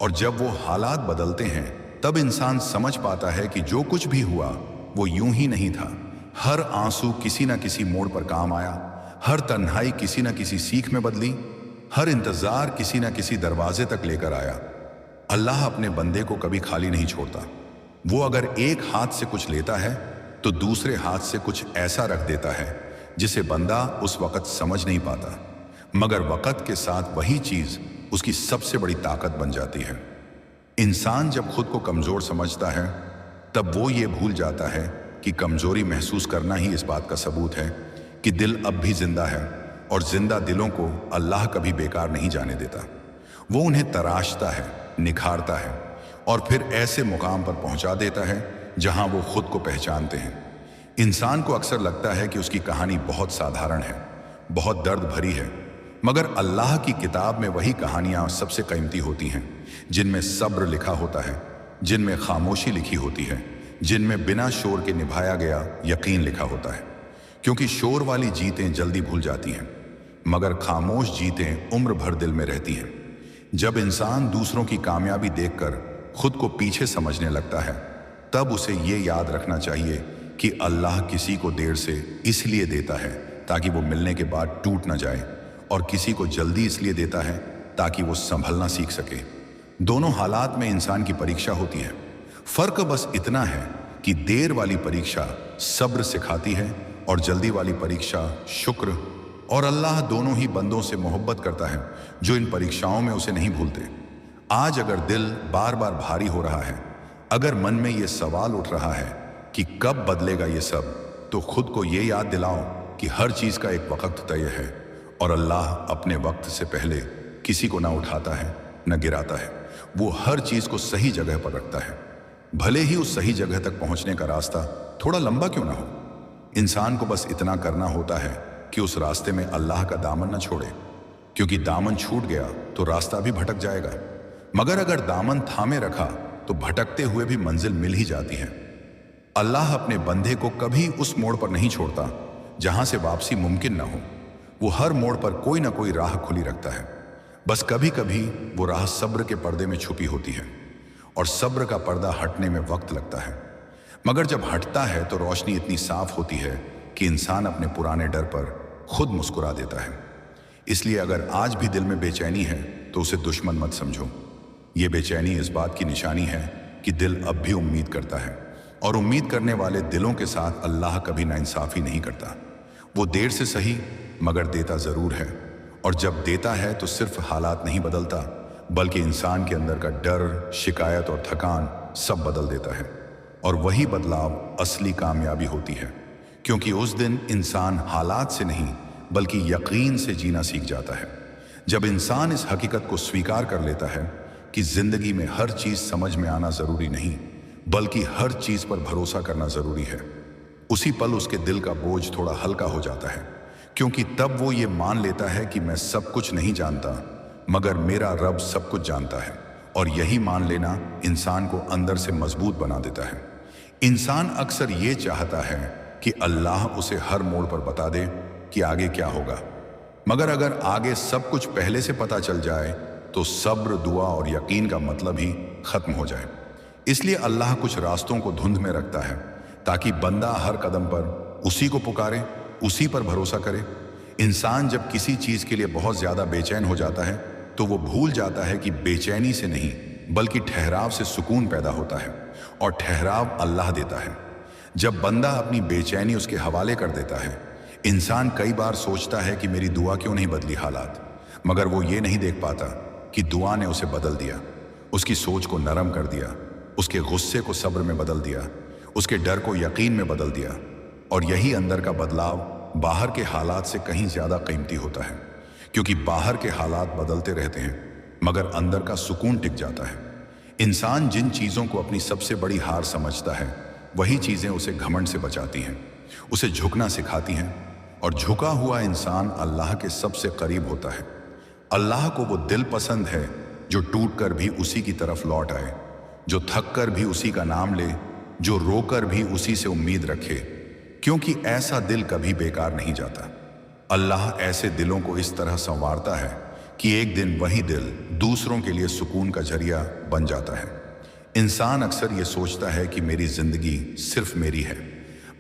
और जब वो हालात बदलते हैं, तब इंसान समझ पाता है कि जो कुछ भी हुआ वो यूं ही नहीं था। हर आंसू किसी न किसी मोड़ पर काम आया, हर तन्हाई किसी न किसी सीख में बदली, हर इंतजार किसी न किसी दरवाजे तक लेकर आया। अल्लाह अपने बंदे को कभी खाली नहीं छोड़ता। वो अगर एक हाथ से कुछ लेता है तो दूसरे हाथ से कुछ ऐसा रख देता है जिसे बंदा उस वक़्त समझ नहीं पाता, मगर वक़्त के साथ वही चीज़ उसकी सबसे बड़ी ताकत बन जाती है। इंसान जब खुद को कमज़ोर समझता है, तब वो ये भूल जाता है कि कमज़ोरी महसूस करना ही इस बात का सबूत है कि दिल अब भी जिंदा है, और जिंदा दिलों को अल्लाह कभी बेकार नहीं जाने देता। वो उन्हें तराशता है, निखारता है और फिर ऐसे मुकाम पर पहुंचा देता है जहां वो खुद को पहचानते हैं। इंसान को अक्सर लगता है कि उसकी कहानी बहुत साधारण है, बहुत दर्द भरी है, मगर अल्लाह की किताब में वही कहानियां सबसे कीमती होती हैं जिनमें सब्र लिखा होता है, जिनमें खामोशी लिखी होती है, जिनमें बिना शोर के निभाया गया यकीन लिखा होता है। क्योंकि शोर वाली जीतें जल्दी भूल जाती हैं, मगर खामोश जीतें उम्र भर दिल में रहती हैं। जब इंसान दूसरों की कामयाबी देखकर खुद को पीछे समझने लगता है, तब उसे ये याद रखना चाहिए कि अल्लाह किसी को देर से इसलिए देता है ताकि वो मिलने के बाद टूट न जाए, और किसी को जल्दी इसलिए देता है ताकि वो संभलना सीख सके। दोनों हालात में इंसान की परीक्षा होती है। फर्क बस इतना है कि देर वाली परीक्षा सब्र सिखाती है और जल्दी वाली परीक्षा शुक्र। और अल्लाह दोनों ही बंदों से मोहब्बत करता है जो इन परीक्षाओं में उसे नहीं भूलते। आज अगर दिल बार बार भारी हो रहा है, अगर मन में ये सवाल उठ रहा है कि कब बदलेगा ये सब, तो खुद को ये याद दिलाओ कि हर चीज़ का एक वक्त तय है, और अल्लाह अपने वक्त से पहले किसी को ना उठाता है न गिराता है। वो हर चीज़ को सही जगह पर रखता है, भले ही उस सही जगह तक पहुंचने का रास्ता थोड़ा लंबा क्यों ना हो। इंसान को बस इतना करना होता है कि उस रास्ते में अल्लाह का दामन न छोड़े, क्योंकि दामन छूट गया तो रास्ता भी भटक जाएगा, मगर अगर दामन थामे रखा तो भटकते हुए भी मंजिल मिल ही जाती है। अल्लाह अपने बंदे को कभी उस मोड़ पर नहीं छोड़ता जहां से वापसी मुमकिन न हो। वो हर मोड़ पर कोई ना कोई राह खुली रखता है। बस कभी कभी वो राह सब्र के पर्दे में छुपी होती है, और सब्र का पर्दा हटने में वक्त लगता है, मगर जब हटता है तो रोशनी इतनी साफ होती है कि इंसान अपने पुराने डर पर खुद मुस्कुरा देता है। इसलिए अगर आज भी दिल में बेचैनी है तो उसे दुश्मन मत समझो। ये बेचैनी इस बात की निशानी है कि दिल अब भी उम्मीद करता है, और उम्मीद करने वाले दिलों के साथ अल्लाह कभी नाइंसाफी नहीं करता। वो देर से सही मगर देता ज़रूर है, और जब देता है तो सिर्फ हालात नहीं बदलता, बल्कि इंसान के अंदर का डर, शिकायत और थकान सब बदल देता है। और वही बदलाव असली कामयाबी होती है, क्योंकि उस दिन इंसान हालात से नहीं बल्कि यकीन से जीना सीख जाता है। जब इंसान इस हकीकत को स्वीकार कर लेता है कि जिंदगी में हर चीज़ समझ में आना ज़रूरी नहीं, बल्कि हर चीज़ पर भरोसा करना ज़रूरी है, उसी पल उसके दिल का बोझ थोड़ा हल्का हो जाता है, क्योंकि तब वो ये मान लेता है कि मैं सब कुछ नहीं जानता, मगर मेरा रब सब कुछ जानता है। और यही मान लेना इंसान को अंदर से मजबूत बना देता है। इंसान अक्सर ये चाहता है कि अल्लाह उसे हर मोड़ पर बता दे कि आगे क्या होगा, मगर अगर आगे सब कुछ पहले से पता चल जाए तो सब्र, दुआ और यकीन का मतलब ही खत्म हो जाए। इसलिए अल्लाह कुछ रास्तों को धुंध में रखता है ताकि बंदा हर कदम पर उसी को पुकारे, उसी पर भरोसा करे। इंसान जब किसी चीज़ के लिए बहुत ज़्यादा बेचैन हो जाता है तो वो भूल जाता है कि बेचैनी से नहीं बल्कि ठहराव से सुकून पैदा होता है, और ठहराव अल्लाह देता है। जब बंदा अपनी बेचैनी उसके हवाले कर देता है, इंसान कई बार सोचता है कि मेरी दुआ क्यों नहीं बदली हालात, मगर वो ये नहीं देख पाता कि दुआ ने उसे बदल दिया, उसकी सोच को नरम कर दिया, उसके गुस्से को सब्र में बदल दिया, उसके डर को यकीन में बदल दिया। और यही अंदर का बदलाव बाहर के हालात से कहीं ज़्यादा कीमती होता है, क्योंकि बाहर के हालात बदलते रहते हैं मगर अंदर का सुकून टिक जाता है। इंसान जिन चीज़ों को अपनी सबसे बड़ी हार समझता है, वही चीज़ें उसे घमंड से बचाती हैं। उसे झुकना सिखाती हैं। और झुका हुआ इंसान अल्लाह के सबसे करीब होता है। अल्लाह को वो दिल पसंद है जो टूट कर भी उसी की तरफ लौट आए, जो थक कर भी उसी का नाम ले, जो रोकर भी उसी से उम्मीद रखे, क्योंकि ऐसा दिल कभी बेकार नहीं जाता। अल्लाह ऐसे दिलों को इस तरह संवारता है कि एक दिन वही दिल दूसरों के लिए सुकून का जरिया बन जाता है। इंसान अक्सर ये सोचता है कि मेरी जिंदगी सिर्फ मेरी है,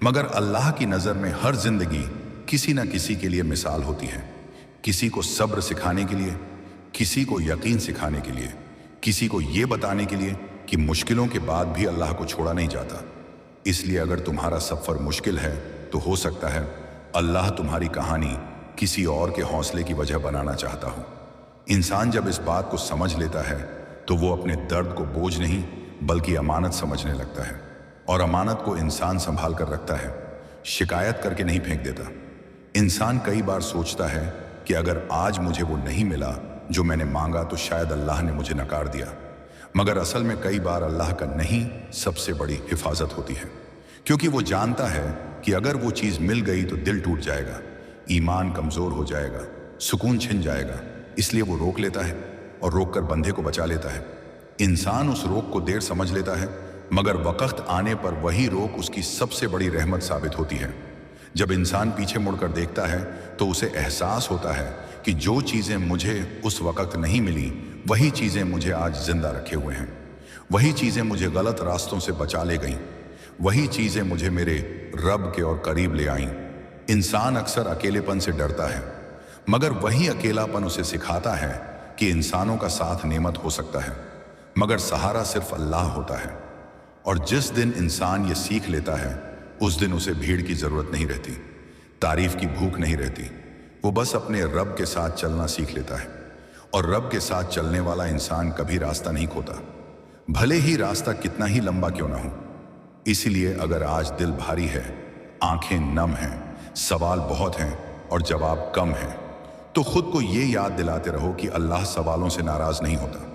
मगर अल्लाह की नज़र में हर जिंदगी किसी न किसी के लिए मिसाल होती है। किसी को सब्र सिखाने के लिए, किसी को यकीन सिखाने के लिए, किसी को ये बताने के लिए कि मुश्किलों के बाद भी अल्लाह को छोड़ा नहीं जाता। इसलिए अगर तुम्हारा सफ़र मुश्किल है तो हो सकता है अल्लाह तुम्हारी कहानी किसी और के हौसले की वजह बनाना चाहता हो। इंसान जब इस बात को समझ लेता है तो वो अपने दर्द को बोझ नहीं बल्कि अमानत समझने लगता है, और अमानत को इंसान संभाल कर रखता है, शिकायत करके नहीं फेंक देता। इंसान कई बार सोचता है कि अगर आज मुझे वो नहीं मिला जो मैंने मांगा तो शायद अल्लाह ने मुझे नकार दिया, मगर असल में कई बार अल्लाह का नहीं सबसे बड़ी हिफाजत होती है, क्योंकि वो जानता है कि अगर वो चीज़ मिल गई तो दिल टूट जाएगा, ईमान कमज़ोर हो जाएगा, सुकून छिन जाएगा। इसलिए वो रोक लेता है और रोक कर बंधे को बचा लेता है। इंसान उस रोक को देर समझ लेता है, मगर वक्त आने पर वही रोक उसकी सबसे बड़ी रहमत साबित होती है। जब इंसान पीछे मुड़कर देखता है तो उसे एहसास होता है कि जो चीज़ें मुझे उस वक्त नहीं मिली वही चीज़ें मुझे आज जिंदा रखे हुए हैं, वही चीज़ें मुझे गलत रास्तों से बचा ले गईं, वही चीज़ें मुझे मेरे रब के और करीब ले आईं। इंसान अक्सर अकेलेपन से डरता है, मगर वही अकेलापन उसे सिखाता है कि इंसानों का साथ नेमत हो सकता है, मगर सहारा सिर्फ अल्लाह होता है। और जिस दिन इंसान ये सीख लेता है उस दिन उसे भीड़ की ज़रूरत नहीं रहती, तारीफ की भूख नहीं रहती। वो बस अपने रब के साथ चलना सीख लेता है, और रब के साथ चलने वाला इंसान कभी रास्ता नहीं खोता, भले ही रास्ता कितना ही लंबा क्यों ना हो। इसलिए अगर आज दिल भारी है, आंखें नम हैं, सवाल बहुत हैं और जवाब कम हैं, तो खुद को ये याद दिलाते रहो कि अल्लाह सवालों से नाराज़ नहीं होता।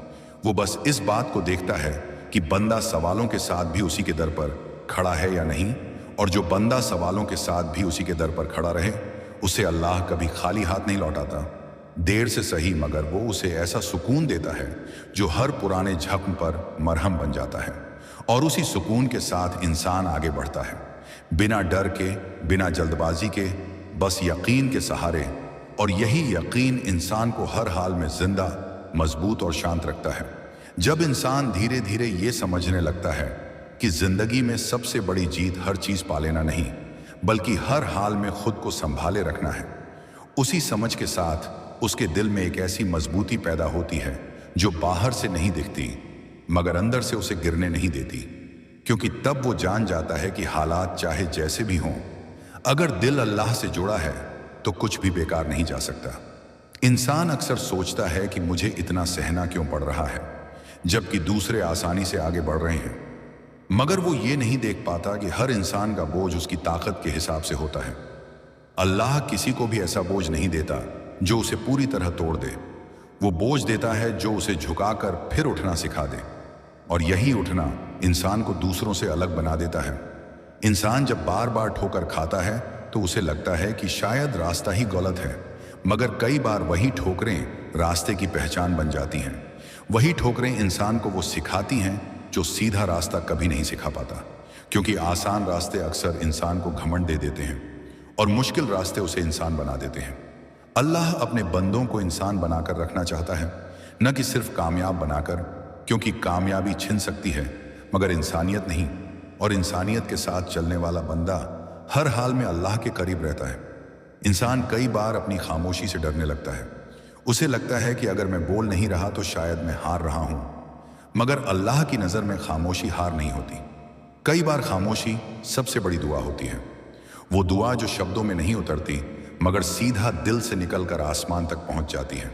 वो बस इस बात को देखता है कि बंदा सवालों के साथ भी उसी के दर पर खड़ा है या नहीं, और जो बंदा सवालों के साथ भी उसी के दर पर खड़ा रहे उसे अल्लाह कभी खाली हाथ नहीं लौटाता। देर से सही मगर वो उसे ऐसा सुकून देता है जो हर पुराने जख्म पर मरहम बन जाता है, और उसी सुकून के साथ इंसान आगे बढ़ता है, बिना डर के, बिना जल्दबाजी के, बस यकीन के सहारे। और यही यकीन इंसान को हर हाल में जिंदा, मजबूत और शांत रखता है। जब इंसान धीरे धीरे ये समझने लगता है कि जिंदगी में सबसे बड़ी जीत हर चीज़ पा लेना नहीं बल्कि हर हाल में खुद को संभाले रखना है, उसी समझ के साथ उसके दिल में एक ऐसी मजबूती पैदा होती है जो बाहर से नहीं दिखती मगर अंदर से उसे गिरने नहीं देती, क्योंकि तब वो जान जाता है कि हालात चाहे जैसे भी हों, अगर दिल अल्लाह से जुड़ा है तो कुछ भी बेकार नहीं जा सकता। इंसान अक्सर सोचता है कि मुझे इतना सहना क्यों पड़ रहा है जबकि दूसरे आसानी से आगे बढ़ रहे हैं, मगर वो ये नहीं देख पाता कि हर इंसान का बोझ उसकी ताकत के हिसाब से होता है। अल्लाह किसी को भी ऐसा बोझ नहीं देता जो उसे पूरी तरह तोड़ दे, वो बोझ देता है जो उसे झुकाकर फिर उठना सिखा दे, और यही उठना इंसान को दूसरों से अलग बना देता है। इंसान जब बार बार ठोकर खाता है तो उसे लगता है कि शायद रास्ता ही गलत है, मगर कई बार वही ठोकरें रास्ते की पहचान बन जाती हैं। वही ठोकरें इंसान को वो सिखाती हैं जो सीधा रास्ता कभी नहीं सिखा पाता, क्योंकि आसान रास्ते अक्सर इंसान को घमंड दे देते हैं और मुश्किल रास्ते उसे इंसान बना देते हैं। अल्लाह अपने बंदों को इंसान बनाकर रखना चाहता है, न कि सिर्फ कामयाब बनाकर, क्योंकि कामयाबी छिन सकती है मगर इंसानियत नहीं, और इंसानियत के साथ चलने वाला बंदा हर हाल में अल्लाह के करीब रहता है। इंसान कई बार अपनी खामोशी से डरने लगता है, उसे लगता है कि अगर मैं बोल नहीं रहा तो शायद मैं हार रहा हूं, मगर अल्लाह की नज़र में खामोशी हार नहीं होती। कई बार खामोशी सबसे बड़ी दुआ होती है, वो दुआ जो शब्दों में नहीं उतरती मगर सीधा दिल से निकलकर आसमान तक पहुंच जाती है।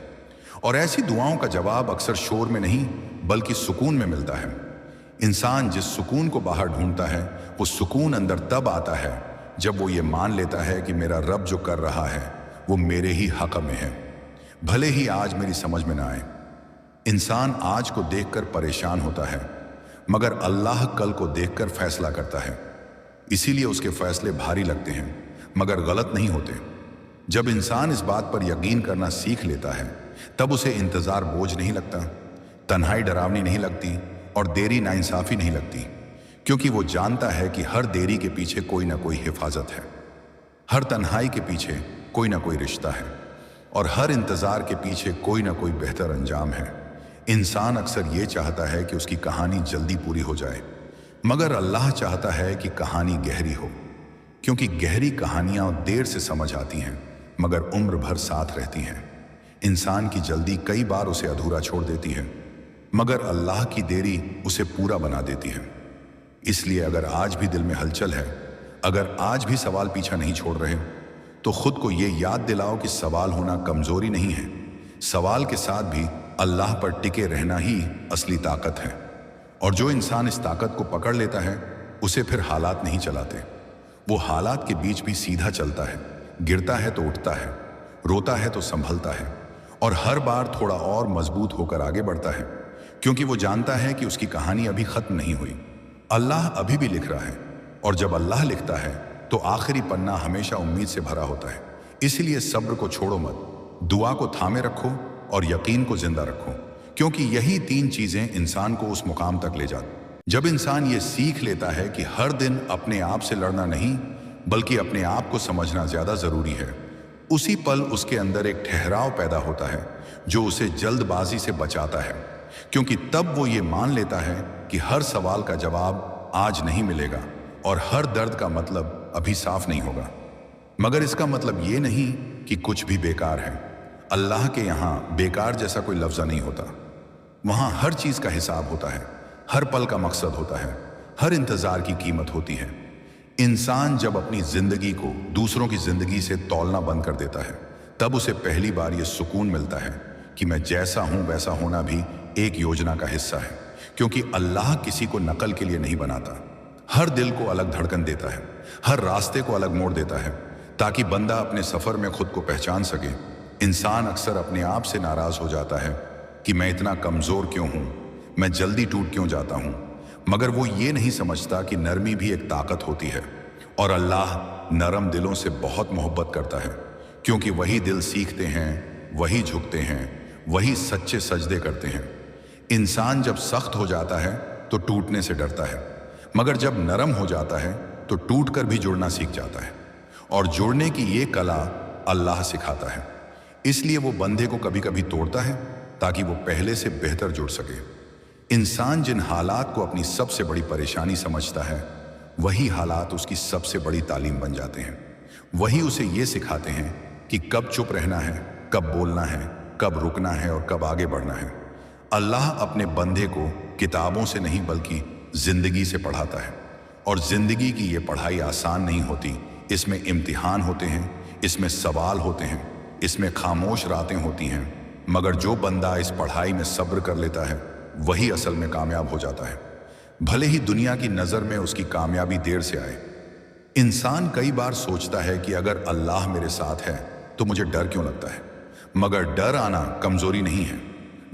और ऐसी दुआओं का जवाब अक्सर शोर में नहीं बल्कि सुकून में मिलता है। इंसान जिस सुकून को बाहर ढूंढता है वो सुकून अंदर तब आता है जब वो ये मान लेता है कि मेरा रब जो कर रहा है वो मेरे ही हक में है, भले ही आज मेरी समझ में ना आए। इंसान आज को देखकर परेशान होता है मगर अल्लाह कल को देखकर फैसला करता है। इसीलिए उसके फैसले भारी लगते हैं मगर गलत नहीं होते। जब इंसान इस बात पर यकीन करना सीख लेता है तब उसे इंतजार बोझ नहीं लगता, तन्हाई डरावनी नहीं लगती और देरी नाइंसाफी नहीं लगती, क्योंकि वो जानता है कि हर देरी के पीछे कोई ना कोई हिफाजत है, हर तन्हाई के पीछे कोई ना कोई रिश्ता है और हर इंतजार के पीछे कोई ना कोई बेहतर अंजाम है। इंसान अक्सर ये चाहता है कि उसकी कहानी जल्दी पूरी हो जाए, मगर अल्लाह चाहता है कि कहानी गहरी हो, क्योंकि गहरी कहानियां देर से समझ आती हैं मगर उम्र भर साथ रहती हैं। इंसान की जल्दी कई बार उसे अधूरा छोड़ देती है, मगर अल्लाह की देरी उसे पूरा बना देती है। इसलिए अगर आज भी दिल में हलचल है, अगर आज भी सवाल पीछा नहीं छोड़ रहे, तो खुद को ये याद दिलाओ कि सवाल होना कमजोरी नहीं है, सवाल के साथ भी अल्लाह पर टिके रहना ही असली ताकत है। और जो इंसान इस ताकत को पकड़ लेता है उसे फिर हालात नहीं चलाते, वो हालात के बीच भी सीधा चलता है, गिरता है तो उठता है, रोता है तो संभलता है और हर बार थोड़ा और मजबूत होकर आगे बढ़ता है, क्योंकि वो जानता है कि उसकी कहानी अभी खत्म नहीं हुई, अल्लाह अभी भी लिख रहा है। और जब अल्लाह लिखता है तो आखिरी पन्ना हमेशा उम्मीद से भरा होता है। इसलिए सब्र को छोड़ो मत, दुआ को थामे रखो और यकीन को जिंदा रखो, क्योंकि यही तीन चीजें इंसान को उस मुकाम तक ले जाती। जब इंसान ये सीख लेता है कि हर दिन अपने आप से लड़ना नहीं बल्कि अपने आप को समझना ज्यादा जरूरी है, उसी पल उसके अंदर एक ठहराव पैदा होता है जो उसे जल्दबाजी से बचाता है, क्योंकि तब वो ये मान लेता है कि हर सवाल का जवाब आज नहीं मिलेगा और हर दर्द का मतलब अभी साफ नहीं होगा। मगर इसका मतलब ये नहीं कि कुछ भी बेकार है। अल्लाह के यहाँ बेकार जैसा कोई लफ्ज़ नहीं होता। वहाँ हर चीज़ का हिसाब होता है, हर पल का मकसद होता है, हर इंतज़ार की कीमत होती है। इंसान जब अपनी ज़िंदगी को दूसरों की ज़िंदगी से तौलना बंद कर देता है तब उसे पहली बार ये सुकून मिलता है कि मैं जैसा हूँ वैसा होना भी एक योजना का हिस्सा है, क्योंकि अल्लाह किसी को नकल के लिए नहीं बनाता। हर दिल को अलग धड़कन देता है, हर रास्ते को अलग मोड़ देता है, ताकि बंदा अपने सफ़र में खुद को पहचान सके। इंसान अक्सर अपने आप से नाराज़ हो जाता है कि मैं इतना कमज़ोर क्यों हूँ, मैं जल्दी टूट क्यों जाता हूँ, मगर वो ये नहीं समझता कि नरमी भी एक ताकत होती है और अल्लाह नरम दिलों से बहुत मोहब्बत करता है, क्योंकि वही दिल सीखते हैं, वही झुकते हैं, वही सच्चे सजदे करते हैं। इंसान जब सख्त हो जाता है तो टूटने से डरता है, मगर जब नरम हो जाता है तो टूट कर भी जुड़ना सीख जाता है, और जुड़ने की ये कला अल्लाह सिखाता है। इसलिए वो बंदे को कभी कभी तोड़ता है ताकि वो पहले से बेहतर जुड़ सके। इंसान जिन हालात को अपनी सबसे बड़ी परेशानी समझता है वही हालात उसकी सबसे बड़ी तालीम बन जाते हैं। वही उसे ये सिखाते हैं कि कब चुप रहना है, कब बोलना है, कब रुकना है और कब आगे बढ़ना है। अल्लाह अपने बंदे को किताबों से नहीं बल्कि जिंदगी से पढ़ाता है, और जिंदगी की ये पढ़ाई आसान नहीं होती। इसमें इम्तिहान होते हैं, इसमें सवाल होते हैं, इसमें खामोश रातें होती हैं, मगर जो बंदा इस पढ़ाई में सब्र कर लेता है वही असल में कामयाब हो जाता है, भले ही दुनिया की नज़र में उसकी कामयाबी देर से आए। इंसान कई बार सोचता है कि अगर अल्लाह मेरे साथ है तो मुझे डर क्यों लगता है, मगर डर आना कमज़ोरी नहीं है।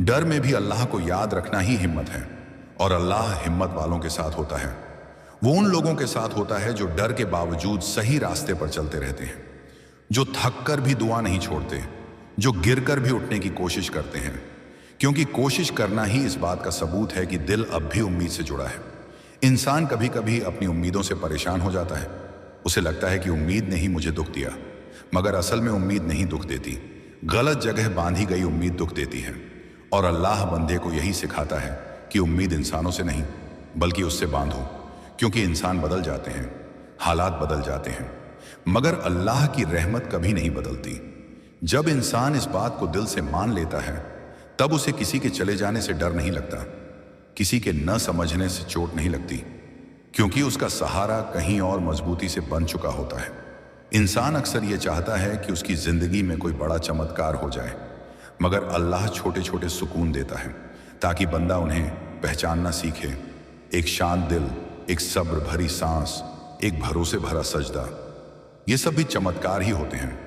डर में भी अल्लाह को याद रखना ही हिम्मत है, और अल्लाह हिम्मत वालों के साथ होता है। वो उन लोगों के साथ होता है जो डर के बावजूद सही रास्ते पर चलते रहते हैं, जो थक कर भी दुआ नहीं छोड़ते, जो गिर कर भी उठने की कोशिश करते हैं, क्योंकि कोशिश करना ही इस बात का सबूत है कि दिल अब भी उम्मीद से जुड़ा है। इंसान कभी कभी अपनी उम्मीदों से परेशान हो जाता है। उसे लगता है कि उम्मीद ने ही मुझे दुख दिया, मगर असल में उम्मीद नहीं दुख देती, गलत जगह बांधी गई उम्मीद दुख देती है। और अल्लाह बंदे को यही सिखाता है कि उम्मीद इंसानों से नहीं बल्कि उससे बांधो, क्योंकि इंसान बदल जाते हैं, हालात बदल जाते हैं, मगर अल्लाह की रहमत कभी नहीं बदलती। जब इंसान इस बात को दिल से मान लेता है तब उसे किसी के चले जाने से डर नहीं लगता, किसी के न समझने से चोट नहीं लगती, क्योंकि उसका सहारा कहीं और मजबूती से बन चुका होता है। इंसान अक्सर ये चाहता है कि उसकी ज़िंदगी में कोई बड़ा चमत्कार हो जाए, मगर अल्लाह छोटे छोटे सुकून देता है ताकि बंदा उन्हें पहचानना सीखे। एक शांत दिल, एक सब्र भरी सांस, एक भरोसे भरा सजदा, ये सब भी चमत्कार ही होते हैं,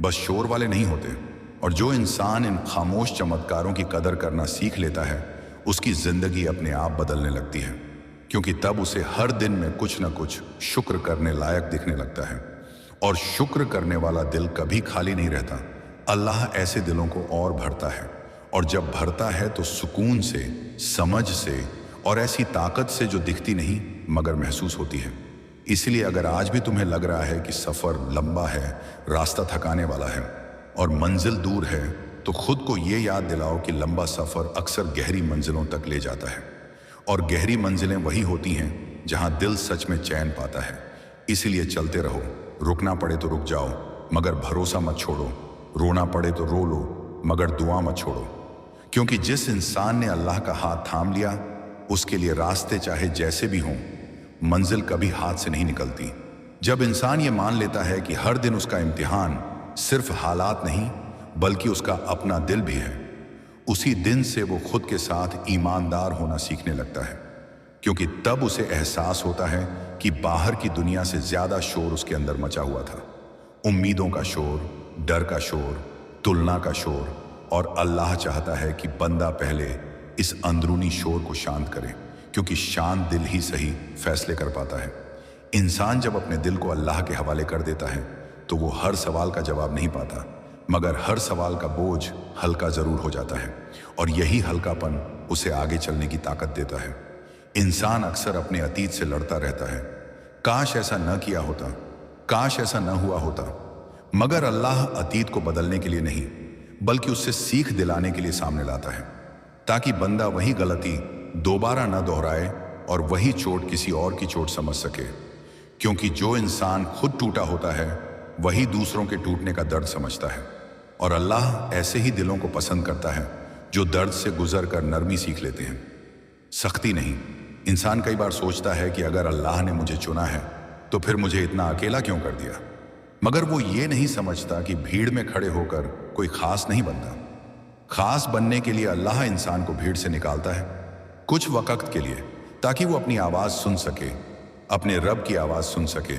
बस शोर वाले नहीं होते। और जो इंसान इन खामोश चमत्कारों की कदर करना सीख लेता है उसकी ज़िंदगी अपने आप बदलने लगती है, क्योंकि तब उसे हर दिन में कुछ न कुछ शुक्र करने लायक दिखने लगता है। और शुक्र करने वाला दिल कभी खाली नहीं रहता। अल्लाह ऐसे दिलों को और भरता है, और जब भरता है तो सुकून से, समझ से और ऐसी ताकत से जो दिखती नहीं मगर महसूस होती है। इसलिए अगर आज भी तुम्हें लग रहा है कि सफ़र लंबा है, रास्ता थकाने वाला है और मंजिल दूर है, तो खुद को ये याद दिलाओ कि लंबा सफ़र अक्सर गहरी मंजिलों तक ले जाता है, और गहरी मंजिलें वही होती हैं जहां दिल सच में चैन पाता है। इसलिए चलते रहो, रुकना पड़े तो रुक जाओ मगर भरोसा मत छोड़ो, रोना पड़े तो रो लो मगर दुआ मत छोड़ो। क्योंकि जिस इंसान ने अल्लाह का हाथ थाम लिया, उसके लिए रास्ते चाहे जैसे भी हों, मंजिल कभी हाथ से नहीं निकलती। जब इंसान ये मान लेता है कि हर दिन उसका इम्तिहान सिर्फ हालात नहीं बल्कि उसका अपना दिल भी है, उसी दिन से वो खुद के साथ ईमानदार होना सीखने लगता है। क्योंकि तब उसे एहसास होता है कि बाहर की दुनिया से ज्यादा शोर उसके अंदर मचा हुआ था। उम्मीदों का शोर, डर का शोर, तुलना का शोर, और अल्लाह चाहता है कि बंदा पहले इस अंदरूनी शोर को शांत करे, क्योंकि शांत दिल ही सही फैसले कर पाता है। इंसान जब अपने दिल को अल्लाह के हवाले कर देता है तो वो हर सवाल का जवाब नहीं पाता, मगर हर सवाल का बोझ हल्का जरूर हो जाता है, और यही हल्कापन उसे आगे चलने की ताकत देता है। इंसान अक्सर अपने अतीत से लड़ता रहता है, काश ऐसा न किया होता, काश ऐसा न हुआ होता, मगर अल्लाह अतीत को बदलने के लिए नहीं बल्कि उससे सीख दिलाने के लिए सामने लाता है, ताकि बंदा वही गलती दोबारा न दोहराए और वही चोट किसी और की चोट समझ सके। क्योंकि जो इंसान खुद टूटा होता है वही दूसरों के टूटने का दर्द समझता है, और अल्लाह ऐसे ही दिलों को पसंद करता है जो दर्द से गुजर कर नरमी सीख लेते हैं, सख्ती नहीं। इंसान कई बार सोचता है कि अगर अल्लाह ने मुझे चुना है तो फिर मुझे इतना अकेला क्यों कर दिया, मगर वो ये नहीं समझता कि भीड़ में खड़े होकर कोई खास नहीं बनता। खास बनने के लिए अल्लाह इंसान को भीड़ से निकालता है कुछ वक्त के लिए, ताकि वो अपनी आवाज़ सुन सके, अपने रब की आवाज़ सुन सके।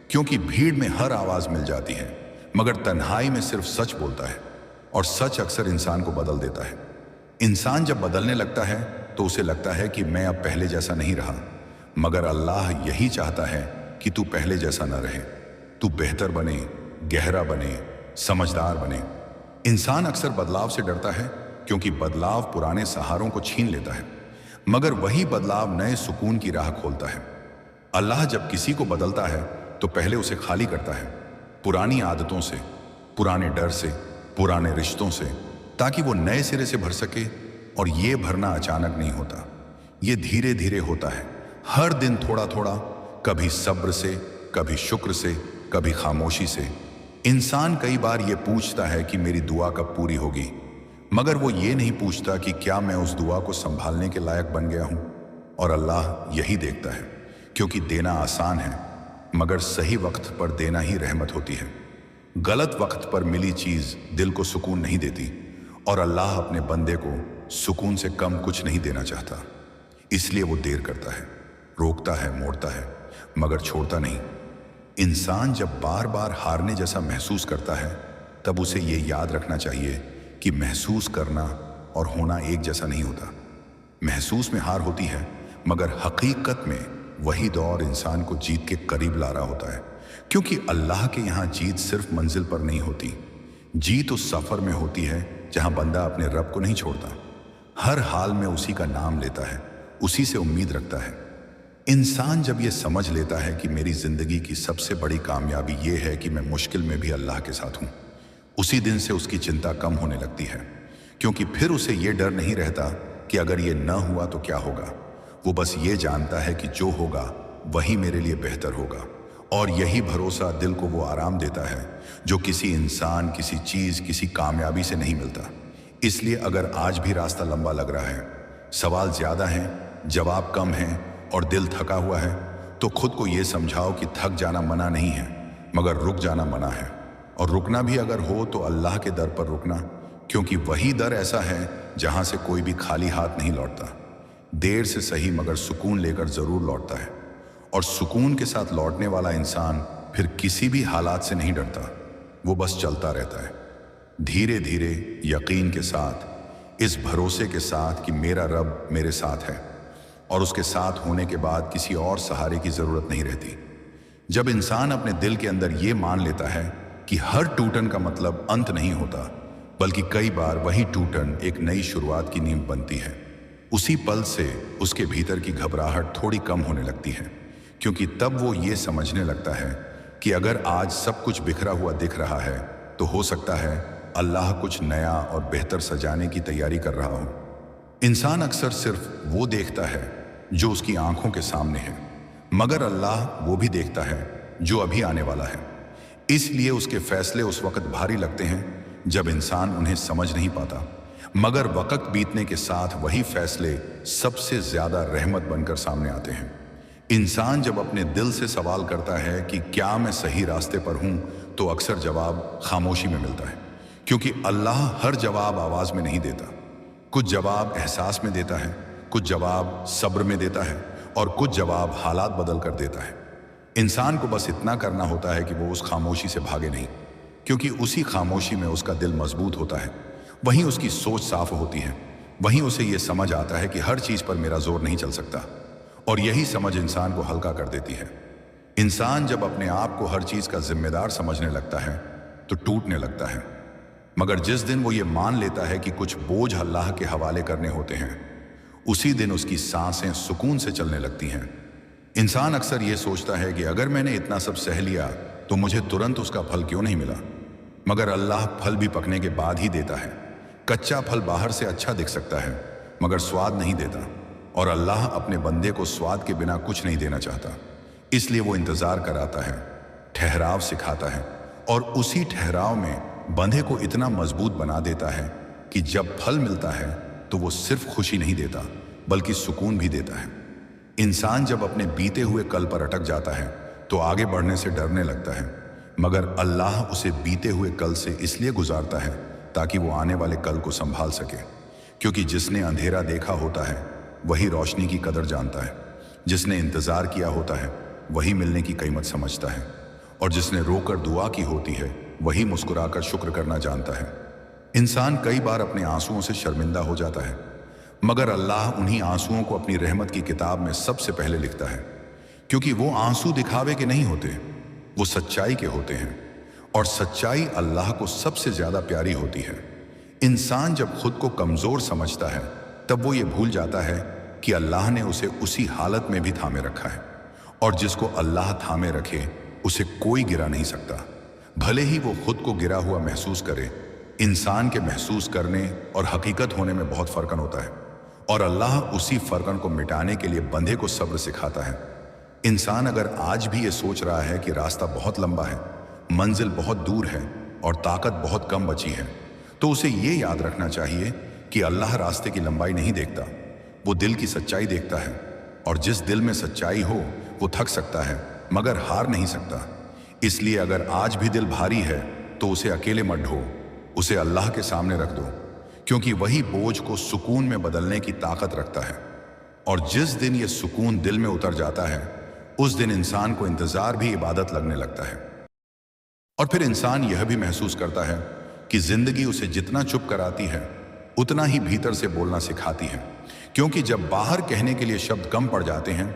क्योंकि भीड़ में हर आवाज़ मिल जाती है, मगर तन्हाई में सिर्फ सच बोलता है, और सच अक्सर इंसान को बदल देता है। इंसान जब बदलने लगता है तो उसे लगता है कि मैं अब पहले जैसा नहीं रहा, मगर अल्लाह यही चाहता है कि तू पहले जैसा न रहे, तू बेहतर बने, गहरा बने, समझदार बने। इंसान अक्सर बदलाव से डरता है क्योंकि बदलाव पुराने सहारों को छीन लेता है, मगर वही बदलाव नए सुकून की राह खोलता है। अल्लाह जब किसी को बदलता है तो पहले उसे खाली करता है पुरानी आदतों से, पुराने डर से, पुराने रिश्तों से, ताकि वो नए सिरे से भर सके। और ये भरना अचानक नहीं होता, ये धीरे धीरे होता है, हर दिन थोड़ा थोड़ा, कभी सब्र से, कभी शुक्र से, कभी खामोशी से। इंसान कई बार ये पूछता है कि मेरी दुआ कब पूरी होगी, मगर वो ये नहीं पूछता कि क्या मैं उस दुआ को संभालने के लायक बन गया हूं। और अल्लाह यही देखता है, क्योंकि देना आसान है मगर सही वक्त पर देना ही रहमत होती है। गलत वक्त पर मिली चीज दिल को सुकून नहीं देती, और अल्लाह अपने बंदे को सुकून से कम कुछ नहीं देना चाहता। इसलिए वो देर करता है, रोकता है, मोड़ता है, मगर छोड़ता नहीं। इंसान जब बार बार हारने जैसा महसूस करता है तब उसे ये याद रखना चाहिए कि महसूस करना और होना एक जैसा नहीं होता। महसूस में हार होती है, मगर हकीकत में वही दौर इंसान को जीत के करीब ला रहा होता है। क्योंकि अल्लाह के यहाँ जीत सिर्फ मंजिल पर नहीं होती, जीत उस सफर में होती है जहां बंदा अपने रब को नहीं छोड़ता, हर हाल में उसी का नाम लेता है, उसी से उम्मीद रखता है। इंसान जब ये समझ लेता है कि मेरी जिंदगी की सबसे बड़ी कामयाबी ये है कि मैं मुश्किल में भी अल्लाह के साथ हूँ, उसी दिन से उसकी चिंता कम होने लगती है। क्योंकि फिर उसे ये डर नहीं रहता कि अगर ये न हुआ तो क्या होगा। वो बस ये जानता है कि जो होगा वही मेरे लिए बेहतर होगा, और यही भरोसा दिल को वो आराम देता है जो किसी इंसान, किसी चीज, किसी कामयाबी से नहीं मिलता। इसलिए अगर आज भी रास्ता लंबा लग रहा है, सवाल ज्यादा हैं, जवाब कम हैं और दिल थका हुआ है, तो खुद को ये समझाओ कि थक जाना मना नहीं है, मगर रुक जाना मना है। और रुकना भी अगर हो तो अल्लाह के दर पर रुकना, क्योंकि वही दर ऐसा है जहां से कोई भी खाली हाथ नहीं लौटता। देर से सही मगर सुकून लेकर जरूर लौटता है, और सुकून के साथ लौटने वाला इंसान फिर किसी भी हालात से नहीं डरता, वो बस चलता रहता है धीरे धीरे, यकीन के साथ, इस भरोसे के साथ कि मेरा रब मेरे साथ है और उसके साथ होने के बाद किसी और सहारे की जरूरत नहीं रहती। जब इंसान अपने दिल के अंदर ये मान लेता है कि हर टूटन का मतलब अंत नहीं होता, बल्कि कई बार वही टूटन एक नई शुरुआत की नींव बनती है, उसी पल से उसके भीतर की घबराहट थोड़ी कम होने लगती है, क्योंकि तब वो ये समझने लगता है कि अगर आज सब कुछ बिखरा हुआ दिख रहा है तो हो सकता है अल्लाह कुछ नया और बेहतर सजाने की तैयारी कर रहा हो। इंसान अक्सर सिर्फ वो देखता है जो उसकी आंखों के सामने है, मगर अल्लाह वो भी देखता है जो अभी आने वाला है। इसलिए उसके फैसले उस वक्त भारी लगते हैं जब इंसान उन्हें समझ नहीं पाता, मगर वक्त बीतने के साथ वही फैसले सबसे ज्यादा रहमत बनकर सामने आते हैं। इंसान जब अपने दिल से सवाल करता है कि क्या मैं सही रास्ते पर हूं, तो अक्सर जवाब खामोशी में मिलता है, क्योंकि अल्लाह हर जवाब आवाज में नहीं देता। कुछ जवाब एहसास में देता है, कुछ जवाब सब्र में देता है, और कुछ जवाब हालात बदल कर देता है। इंसान को बस इतना करना होता है कि वो उस खामोशी से भागे नहीं, क्योंकि उसी खामोशी में उसका दिल मजबूत होता है, वहीं उसकी सोच साफ होती है, वहीं उसे ये समझ आता है कि हर चीज पर मेरा जोर नहीं चल सकता, और यही समझ इंसान को हल्का कर देती है। इंसान जब अपने आप को हर चीज का जिम्मेदार समझने लगता है तो टूटने लगता है, मगर जिस दिन वो ये मान लेता है कि कुछ बोझ अल्लाह के हवाले करने होते हैं, उसी दिन उसकी सांसें सुकून से चलने लगती हैं। इंसान अक्सर ये सोचता है कि अगर मैंने इतना सब सह लिया तो मुझे तुरंत उसका फल क्यों नहीं मिला, मगर अल्लाह फल भी पकने के बाद ही देता है। कच्चा फल बाहर से अच्छा दिख सकता है, मगर स्वाद नहीं देता, और अल्लाह अपने बंदे को स्वाद के बिना कुछ नहीं देना चाहता। इसलिए वो इंतजार कराता है, ठहराव सिखाता है, और उसी ठहराव में बंधे को इतना मजबूत बना देता है कि जब फल मिलता है तो वो सिर्फ खुशी नहीं देता, बल्कि सुकून भी देता है। इंसान जब अपने बीते हुए कल पर अटक जाता है तो आगे बढ़ने से डरने लगता है, मगर अल्लाह उसे बीते हुए कल से इसलिए गुजारता है ताकि वो आने वाले कल को संभाल सके, क्योंकि जिसने अंधेरा देखा होता है वही रोशनी की कदर जानता है, जिसने इंतजार किया होता है वही मिलने की कीमत समझता है, और जिसने रोकर दुआ की होती है वही मुस्कुराकर शुक्र करना जानता है। इंसान कई बार अपने आंसुओं से शर्मिंदा हो जाता है, मगर अल्लाह उन्हीं आंसुओं को अपनी रहमत की किताब में सबसे पहले लिखता है, क्योंकि वो आंसू दिखावे के नहीं होते, वो सच्चाई के होते हैं, और सच्चाई अल्लाह को सबसे ज्यादा प्यारी होती है। इंसान जब खुद को कमजोर समझता है तब वो ये भूल जाता है कि अल्लाह ने उसे उसी हालत में भी थामे रखा है, और जिसको अल्लाह थामे रखे उसे कोई गिरा नहीं सकता। भले ही वो खुद को गिरा हुआ महसूस करे, इंसान के महसूस करने और हकीकत होने में बहुत फर्कन होता है, और अल्लाह उसी फर्कन को मिटाने के लिए बंधे को सब्र सिखाता है। इंसान अगर आज भी ये सोच रहा है कि रास्ता बहुत लंबा है, मंजिल बहुत दूर है और ताकत बहुत कम बची है, तो उसे ये याद रखना चाहिए कि अल्लाह रास्ते की लंबाई नहीं देखता, वो दिल की सच्चाई देखता है, और जिस दिल में सच्चाई हो वो थक सकता है मगर हार नहीं सकता। इसलिए अगर आज भी दिल भारी है तो उसे अकेले मत ढो, उसे अल्लाह के सामने रख दो, क्योंकि वही बोझ को सुकून में बदलने की ताकत रखता है। और जिस दिन ये सुकून दिल में उतर जाता है उस दिन इंसान को इंतजार भी इबादत लगने लगता है, और फिर इंसान यह भी महसूस करता है कि जिंदगी उसे जितना चुप कराती है उतना ही भीतर से बोलना सिखाती है, क्योंकि जब बाहर कहने के लिए शब्द कम पड़ जाते हैं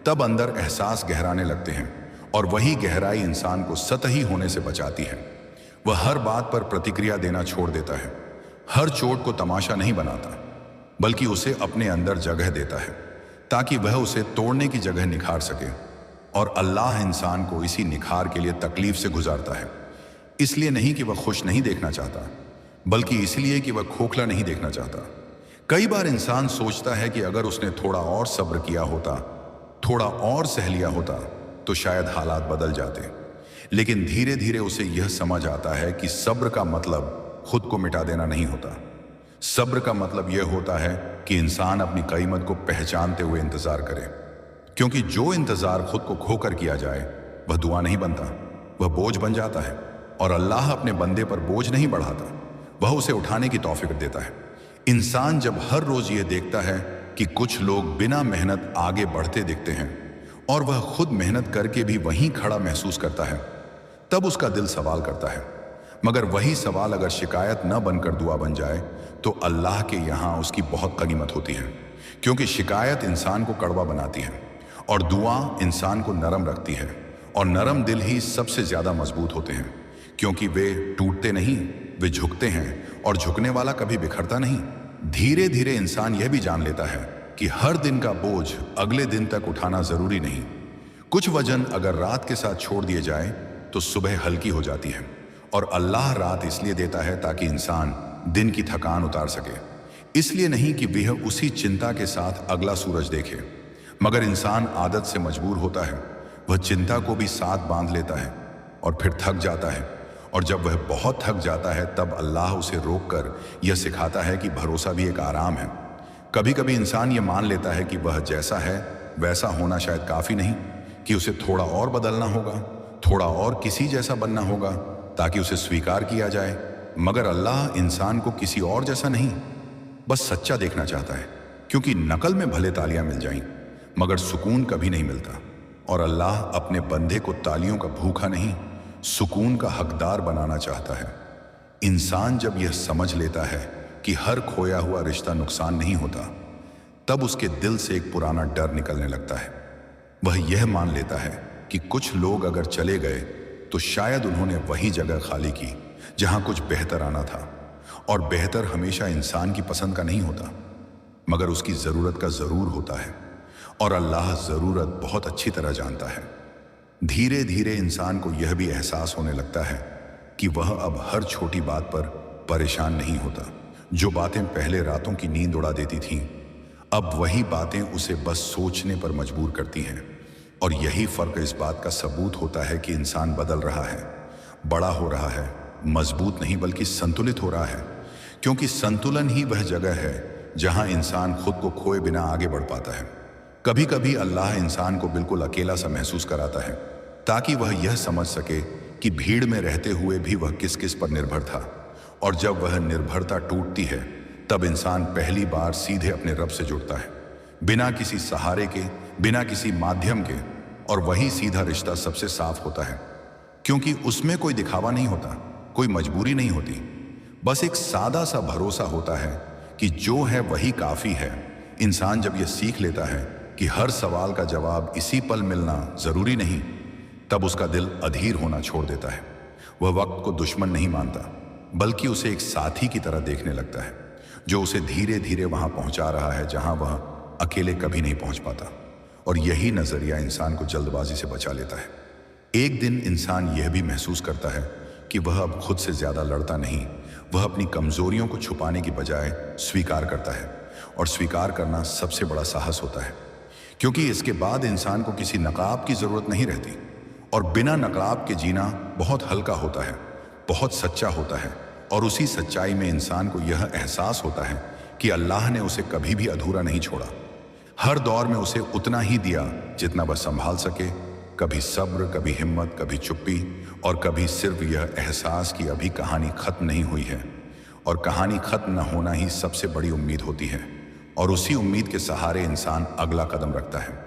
तब अंदर एहसास गहराने लगते हैं, और वही गहराई इंसान को सतही होने से बचाती है। वह हर बात पर प्रतिक्रिया देना छोड़ देता है, हर चोट को तमाशा नहीं बनाता, बल्कि उसे अपने अंदर जगह देता है ताकि वह उसे तोड़ने की जगह निखार सके। और अल्लाह इंसान को इसी निखार के लिए तकलीफ से गुजारता है, इसलिए नहीं कि वह खुश नहीं देखना चाहता, बल्कि इसलिए कि वह खोखला नहीं देखना चाहता। कई बार इंसान सोचता है कि अगर उसने थोड़ा और सब्र किया होता, थोड़ा और सह लिया होता तो शायद हालात बदल जाते, लेकिन धीरे धीरे उसे यह समझ आता है कि सब्र का मतलब खुद को मिटा देना नहीं होता। सब्र का मतलब यह होता है कि इंसान अपनी कीमत को पहचानते हुए इंतजार करे, क्योंकि जो इंतजार खुद को खोकर किया जाए वह दुआ नहीं बनता, वह बोझ बन जाता है। और अल्लाह अपने बंदे पर बोझ नहीं बढ़ाता, वह उसे उठाने की तौफीक देता है। इंसान जब हर रोज यह देखता है कि कुछ लोग बिना मेहनत आगे बढ़ते दिखते हैं और वह खुद मेहनत करके भी वहीं खड़ा महसूस करता है, तब उसका दिल सवाल करता है। मगर वही सवाल अगर शिकायत न बनकर दुआ बन जाए तो अल्लाह के यहाँ उसकी बहुत कीमत होती है, क्योंकि शिकायत इंसान को कड़वा बनाती है और दुआ इंसान को नरम रखती है, और नरम दिल ही सबसे ज़्यादा मजबूत होते हैं, क्योंकि वे टूटते नहीं, वे झुकते हैं, और झुकने वाला कभी बिखरता नहीं। धीरे धीरे इंसान यह भी जान लेता है कि हर दिन का बोझ अगले दिन तक उठाना ज़रूरी नहीं। कुछ वजन अगर रात के साथ छोड़ दिए जाए तो सुबह हल्की हो जाती है, और अल्लाह रात इसलिए देता है ताकि इंसान दिन की थकान उतार सके, इसलिए नहीं कि वह उसी चिंता के साथ अगला सूरज देखे। मगर इंसान आदत से मजबूर होता है, वह चिंता को भी साथ बांध लेता है और फिर थक जाता है, और जब वह बहुत थक जाता है तब अल्लाह उसे रोककर यह सिखाता है कि भरोसा भी एक आराम है। कभी कभी इंसान ये मान लेता है कि वह जैसा है वैसा होना शायद काफ़ी नहीं, कि उसे थोड़ा और बदलना होगा, थोड़ा और किसी जैसा बनना होगा ताकि उसे स्वीकार किया जाए। मगर अल्लाह इंसान को किसी और जैसा नहीं, बस सच्चा देखना चाहता है, क्योंकि नकल में भले तालियां मिल जाएं मगर सुकून कभी नहीं मिलता। और अल्लाह अपने बंदे को तालियों का भूखा नहीं, सुकून का हकदार बनाना चाहता है। इंसान जब यह समझ लेता है कि हर खोया हुआ रिश्ता नुकसान नहीं होता, तब उसके दिल से एक पुराना डर निकलने लगता है। वह यह मान लेता है कि कुछ लोग अगर चले गए तो शायद उन्होंने वही जगह खाली की जहां कुछ बेहतर आना था, और बेहतर हमेशा इंसान की पसंद का नहीं होता मगर उसकी ज़रूरत का ज़रूर होता है, और अल्लाह ज़रूरत बहुत अच्छी तरह जानता है। धीरे धीरे इंसान को यह भी एहसास होने लगता है कि वह अब हर छोटी बात पर परेशान नहीं होता। जो बातें पहले रातों की नींद उड़ा देती थीं, अब वही बातें उसे बस सोचने पर मजबूर करती हैं। और यही फ़र्क इस बात का सबूत होता है कि इंसान बदल रहा है, बड़ा हो रहा है, मजबूत नहीं बल्कि संतुलित हो रहा है, क्योंकि संतुलन ही वह जगह है जहां इंसान खुद को खोए बिना आगे बढ़ पाता है। कभी कभी अल्लाह इंसान को बिल्कुल अकेला सा महसूस कराता है, ताकि वह यह समझ सके कि भीड़ में रहते हुए भी वह किस किस पर निर्भर था, और जब वह निर्भरता टूटती है तब इंसान पहली बार सीधे अपने रब से जुड़ता है, बिना किसी सहारे के, बिना किसी माध्यम के, और वही सीधा रिश्ता सबसे साफ होता है, क्योंकि उसमें कोई दिखावा नहीं होता, कोई मजबूरी नहीं होती, बस एक सादा सा भरोसा होता है कि जो है वही काफ़ी है। इंसान जब यह सीख लेता है कि हर सवाल का जवाब इसी पल मिलना ज़रूरी नहीं, तब उसका दिल अधीर होना छोड़ देता है। वह वक्त को दुश्मन नहीं मानता, बल्कि उसे एक साथी की तरह देखने लगता है, जो उसे धीरे धीरे वहां पहुंचा रहा है जहां वह अकेले कभी नहीं पहुंच पाता। और यही नज़रिया इंसान को जल्दबाजी से बचा लेता है। एक दिन इंसान यह भी महसूस करता है कि वह अब खुद से ज़्यादा लड़ता नहीं, वह अपनी कमज़ोरियों को छुपाने की बजाय स्वीकार करता है, और स्वीकार करना सबसे बड़ा साहस होता है, क्योंकि इसके बाद इंसान को किसी नकाब की ज़रूरत नहीं रहती, और बिना नकाब के जीना बहुत हल्का होता है, बहुत सच्चा होता है। और उसी सच्चाई में इंसान को यह एहसास होता है कि अल्लाह ने उसे कभी भी अधूरा नहीं छोड़ा। हर दौर में उसे उतना ही दिया जितना वह संभाल सके, कभी सब्र, कभी हिम्मत, कभी चुप्पी, और कभी सिर्फ यह एहसास कि अभी कहानी खत्म नहीं हुई है, और कहानी खत्म न होना ही सबसे बड़ी उम्मीद होती है। और उसी उम्मीद के सहारे इंसान अगला कदम रखता है,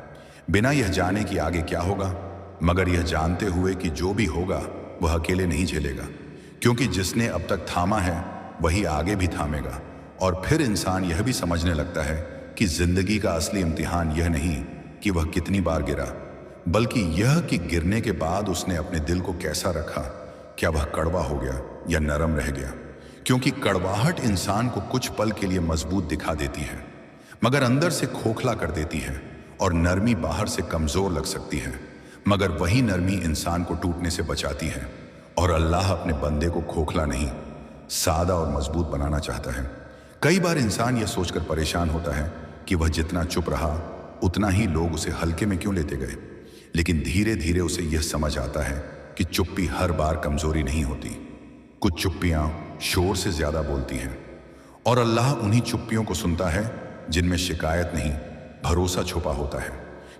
बिना यह जाने कि आगे क्या होगा, मगर यह जानते हुए कि जो भी होगा वह अकेले नहीं झेलेगा, क्योंकि जिसने अब तक थामा है वही आगे भी थामेगा। और फिर इंसान यह भी समझने लगता है कि जिंदगी का असली इम्तिहान यह नहीं कि वह कितनी बार गिरा, बल्कि यह कि गिरने के बाद उसने अपने दिल को कैसा रखा। क्या वह कड़वा हो गया या नरम रह गया? क्योंकि कड़वाहट इंसान को कुछ पल के लिए मजबूत दिखा देती है, मगर अंदर से खोखला कर देती है, और नरमी बाहर से कमजोर लग सकती है, मगर वही नरमी इंसान को टूटने से बचाती है। और अल्लाह अपने बंदे को खोखला नहीं, सादा और मजबूत बनाना चाहता है। कई बार इंसान यह सोचकर परेशान होता है कि वह जितना चुप रहा उतना ही लोग उसे हल्के में क्यों लेते गए, लेकिन धीरे धीरे उसे यह समझ आता है कि चुप्पी हर बार कमजोरी नहीं होती। कुछ चुप्पियां शोर से ज्यादा बोलती हैं, और अल्लाह उन्हीं चुप्पियों को सुनता है जिनमें शिकायत नहीं, भरोसा छुपा होता है,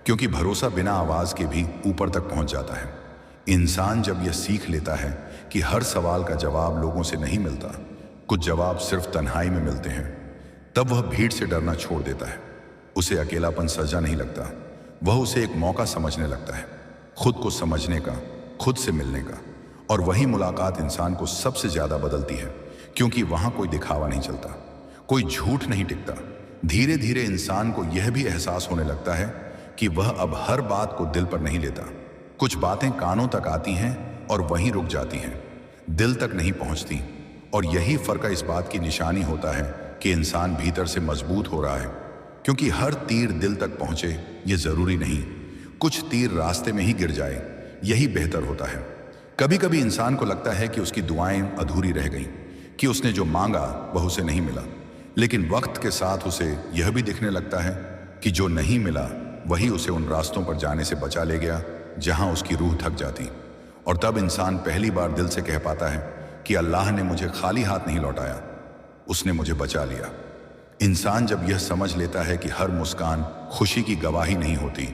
क्योंकि भरोसा बिना आवाज के भी ऊपर तक पहुंच जाता है। इंसान जब यह सीख लेता है कि हर सवाल का जवाब लोगों से नहीं मिलता, कुछ जवाब सिर्फ तन्हाई में मिलते हैं, तब वह भीड़ से डरना छोड़ देता है। उसे अकेलापन सजा नहीं लगता, वह उसे एक मौका समझने लगता है, खुद को समझने का, खुद से मिलने का। और वही मुलाकात इंसान को सबसे ज्यादा बदलती है, क्योंकि वहां कोई दिखावा नहीं चलता, कोई झूठ नहीं टिकता। धीरे धीरे इंसान को यह भी एहसास होने लगता है कि वह अब हर बात को दिल पर नहीं लेता। कुछ बातें कानों तक आती हैं और वहीं रुक जाती हैं, दिल तक नहीं पहुंचती। और यही फर्क इस बात की निशानी होता है कि इंसान भीतर से मजबूत हो रहा है, क्योंकि हर तीर दिल तक पहुंचे ये जरूरी नहीं। कुछ तीर रास्ते में ही गिर जाए, यही बेहतर होता है। कभी कभी इंसान को लगता है कि उसकी दुआएं अधूरी रह गईं, कि उसने जो मांगा वह उसे नहीं मिला। लेकिन वक्त के साथ उसे यह भी दिखने लगता है कि जो नहीं मिला वही उसे उन रास्तों पर जाने से बचा ले गया जहां उसकी रूह थक जाती। और तब इंसान पहली बार दिल से कह पाता है कि अल्लाह ने मुझे खाली हाथ नहीं लौटाया, उसने मुझे बचा लिया। इंसान जब यह समझ लेता है कि हर मुस्कान खुशी की गवाही नहीं होती,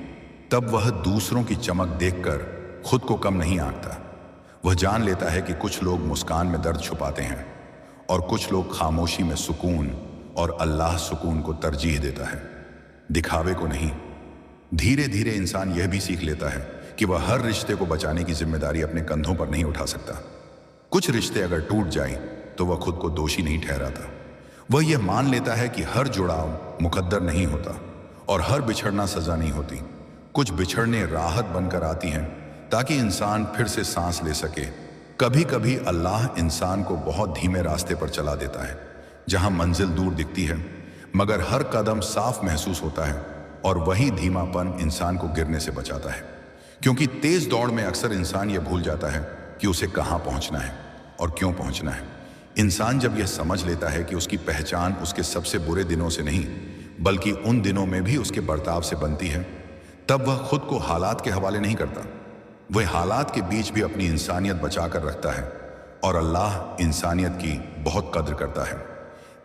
तब वह दूसरों की चमक देखकर खुद को कम नहीं आंकता। वह जान लेता है कि कुछ लोग मुस्कान में दर्द छुपाते हैं और कुछ लोग खामोशी में सुकून, और अल्लाह सुकून को तरजीह देता है, दिखावे को नहीं। धीरे धीरे इंसान यह भी सीख लेता है कि वह हर रिश्ते को बचाने की जिम्मेदारी अपने कंधों पर नहीं उठा सकता। कुछ रिश्ते अगर टूट जाएं तो वह खुद को दोषी नहीं ठहराता। वह यह मान लेता है कि हर जुड़ाव मुकद्दर नहीं होता और हर बिछड़ना सजा नहीं होती। कुछ बिछड़ने राहत बनकर आती हैं ताकि इंसान फिर से सांस ले सके। कभी कभी अल्लाह इंसान को बहुत धीमे रास्ते पर चला देता है, जहां मंजिल दूर दिखती है मगर हर कदम साफ महसूस होता है, और वही धीमापन इंसान को गिरने से बचाता है। क्योंकि तेज दौड़ में अक्सर इंसान यह भूल जाता है कि उसे कहां पहुंचना है और क्यों पहुंचना है। इंसान जब यह समझ लेता है कि उसकी पहचान उसके सबसे बुरे दिनों से नहीं बल्कि उन दिनों में भी उसके बर्ताव से बनती है, तब वह खुद को हालात के हवाले नहीं करता। वह हालात के बीच भी अपनी इंसानियत बचा कर रखता है, और अल्लाह इंसानियत की बहुत कद्र करता है।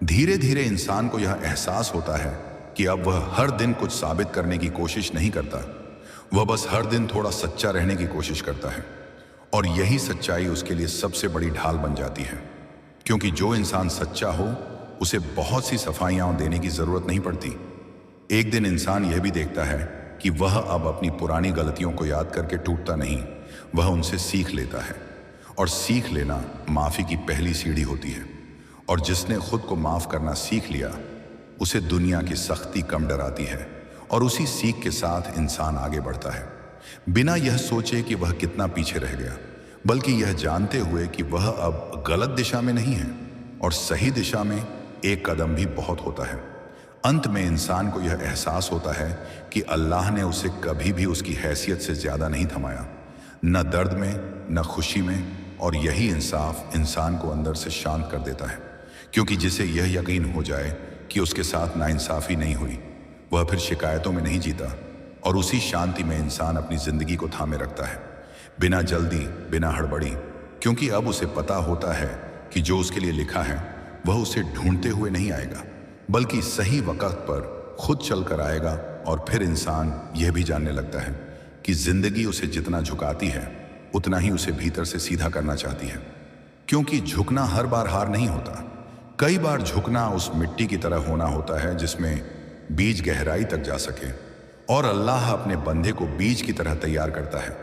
धीरे धीरे इंसान को यह एहसास होता है कि अब वह हर दिन कुछ साबित करने की कोशिश नहीं करता, वह बस हर दिन थोड़ा सच्चा रहने की कोशिश करता है। और यही सच्चाई उसके लिए सबसे बड़ी ढाल बन जाती है, क्योंकि जो इंसान सच्चा हो उसे बहुत सी सफाइयां देने की जरूरत नहीं पड़ती। एक दिन इंसान यह भी देखता है कि वह अब अपनी पुरानी गलतियों को याद करके टूटता नहीं, वह उनसे सीख लेता है। और सीख लेना माफी की पहली सीढ़ी होती है। और जिसने खुद को माफ करना सीख लिया उसे दुनिया की सख्ती कम डराती है, और उसी सीख के साथ इंसान आगे बढ़ता है, बिना यह सोचे कि वह कितना पीछे रह गया, बल्कि यह जानते हुए कि वह अब गलत दिशा में नहीं है और सही दिशा में एक कदम भी बहुत होता है। अंत में इंसान को यह एहसास होता है कि अल्लाह ने उसे कभी भी उसकी हैसियत से ज्यादा नहीं थमाया, न दर्द में न खुशी में। और यही इंसाफ इंसान को अंदर से शांत कर देता है, क्योंकि जिसे यह यकीन हो जाए कि उसके साथ नाइंसाफी नहीं हुई, वह फिर शिकायतों में नहीं जीता, और उसी शांति में इंसान अपनी जिंदगी को थामे रखता है, बिना जल्दी बिना हड़बड़ी। क्योंकि अब उसे पता होता है कि जो उसके लिए लिखा है वह उसे ढूंढते हुए नहीं आएगा, बल्कि सही वक्त पर खुद चल कर आएगा। और फिर इंसान यह भी जानने लगता है कि जिंदगी उसे जितना झुकाती है उतना ही उसे भीतर से सीधा करना चाहती है, क्योंकि झुकना हर बार हार नहीं होता। कई बार झुकना उस मिट्टी की तरह होना होता है जिसमें बीज गहराई तक जा सके, और अल्लाह अपने बंदे को बीज की तरह तैयार करता है।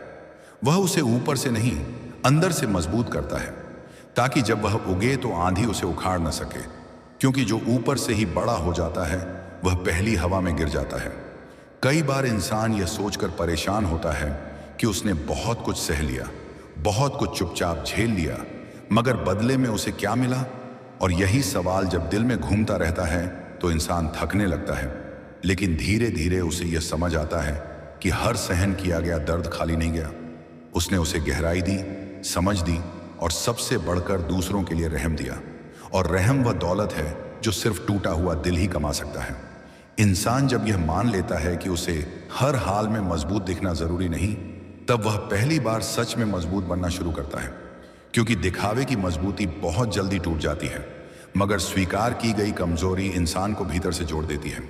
वह उसे ऊपर से नहीं अंदर से मजबूत करता है, ताकि जब वह उगे तो आंधी उसे उखाड़ न सके, क्योंकि जो ऊपर से ही बड़ा हो जाता है वह पहली हवा में गिर जाता है। कई बार इंसान यह सोचकर परेशान होता है कि उसने बहुत कुछ सह लिया, बहुत कुछ चुपचाप झेल लिया, मगर बदले में उसे क्या मिला। और यही सवाल जब दिल में घूमता रहता है तो इंसान थकने लगता है। लेकिन धीरे धीरे उसे यह समझ आता है कि हर सहन किया गया दर्द खाली नहीं गया, उसने उसे गहराई दी, समझ दी, और सबसे बढ़कर दूसरों के लिए रहम दिया। और रहम वह दौलत है जो सिर्फ टूटा हुआ दिल ही कमा सकता है। इंसान जब यह मान लेता है कि उसे हर हाल में मजबूत दिखना जरूरी नहीं, तब वह पहली बार सच में मजबूत बनना शुरू करता है। क्योंकि दिखावे की मजबूती बहुत जल्दी टूट जाती है, मगर स्वीकार की गई कमजोरी इंसान को भीतर से जोड़ देती है।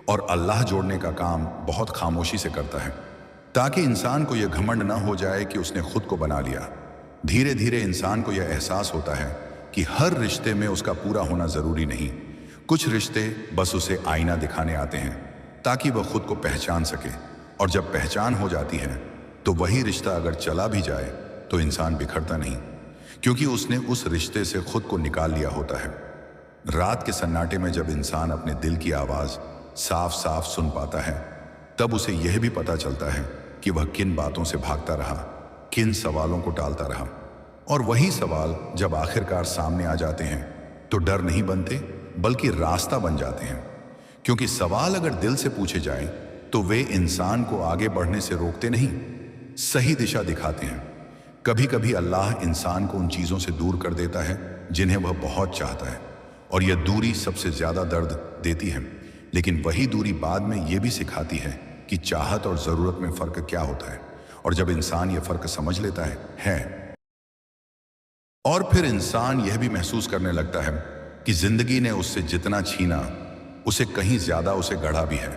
और अल्लाह जोड़ने का काम बहुत खामोशी से करता है, ताकि इंसान को यह घमंड न हो जाए कि उसने खुद को बना लिया। धीरे धीरे इंसान को यह एहसास होता है कि हर रिश्ते में उसका पूरा होना जरूरी नहीं। कुछ रिश्ते बस उसे आईना दिखाने आते हैं ताकि वह खुद को पहचान सके, और जब पहचान हो जाती है तो वही रिश्ता अगर चला भी जाए तो इंसान बिखरता नहीं, क्योंकि उसने उस रिश्ते से खुद को निकाल लिया होता है। रात के सन्नाटे में जब इंसान अपने दिल की आवाज़ साफ साफ सुन पाता है, तब उसे यह भी पता चलता है कि वह किन बातों से भागता रहा, किन सवालों को टालता रहा। और वही सवाल जब आखिरकार सामने आ जाते हैं तो डर नहीं बनते बल्कि रास्ता बन जाते हैं। क्योंकि सवाल अगर दिल से पूछे जाएं तो वे इंसान को आगे बढ़ने से रोकते नहीं, सही दिशा दिखाते हैं। कभी कभी अल्लाह इंसान को उन चीज़ों से दूर कर देता है जिन्हें वह बहुत चाहता है, और यह दूरी सबसे ज़्यादा दर्द देती है। लेकिन वही दूरी बाद में यह भी सिखाती है कि चाहत और ज़रूरत में फ़र्क क्या होता है। और जब इंसान यह फ़र्क समझ लेता है और फिर इंसान यह भी महसूस करने लगता है कि ज़िंदगी ने उससे जितना छीना उसे कहीं ज़्यादा उसे गढ़ा भी है।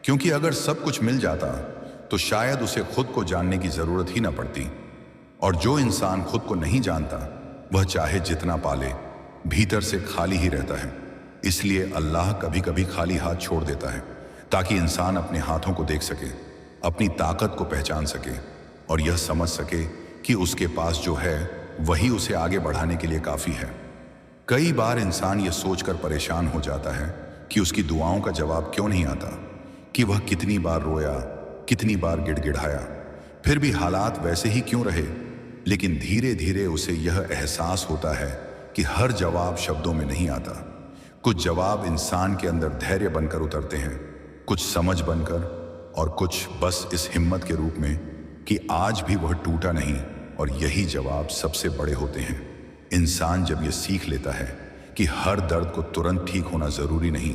क्योंकि अगर सब कुछ मिल जाता तो शायद उसे खुद को जानने की ज़रूरत ही ना पड़ती। और जो इंसान खुद को नहीं जानता वह चाहे जितना पाले भीतर से खाली ही रहता है। इसलिए अल्लाह कभी कभी खाली हाथ छोड़ देता है ताकि इंसान अपने हाथों को देख सके, अपनी ताकत को पहचान सके और यह समझ सके कि उसके पास जो है वही उसे आगे बढ़ाने के लिए काफ़ी है। कई बार इंसान यह सोचकर परेशान हो जाता है कि उसकी दुआओं का जवाब क्यों नहीं आता, कि वह कितनी बार रोया, कितनी बार गिड़गिड़ाया, फिर भी हालात वैसे ही क्यों रहे। लेकिन धीरे धीरे उसे यह एहसास होता है कि हर जवाब शब्दों में नहीं आता। कुछ जवाब इंसान के अंदर धैर्य बनकर उतरते हैं, कुछ समझ बनकर, और कुछ बस इस हिम्मत के रूप में कि आज भी वह टूटा नहीं। और यही जवाब सबसे बड़े होते हैं। इंसान जब यह सीख लेता है कि हर दर्द को तुरंत ठीक होना ज़रूरी नहीं,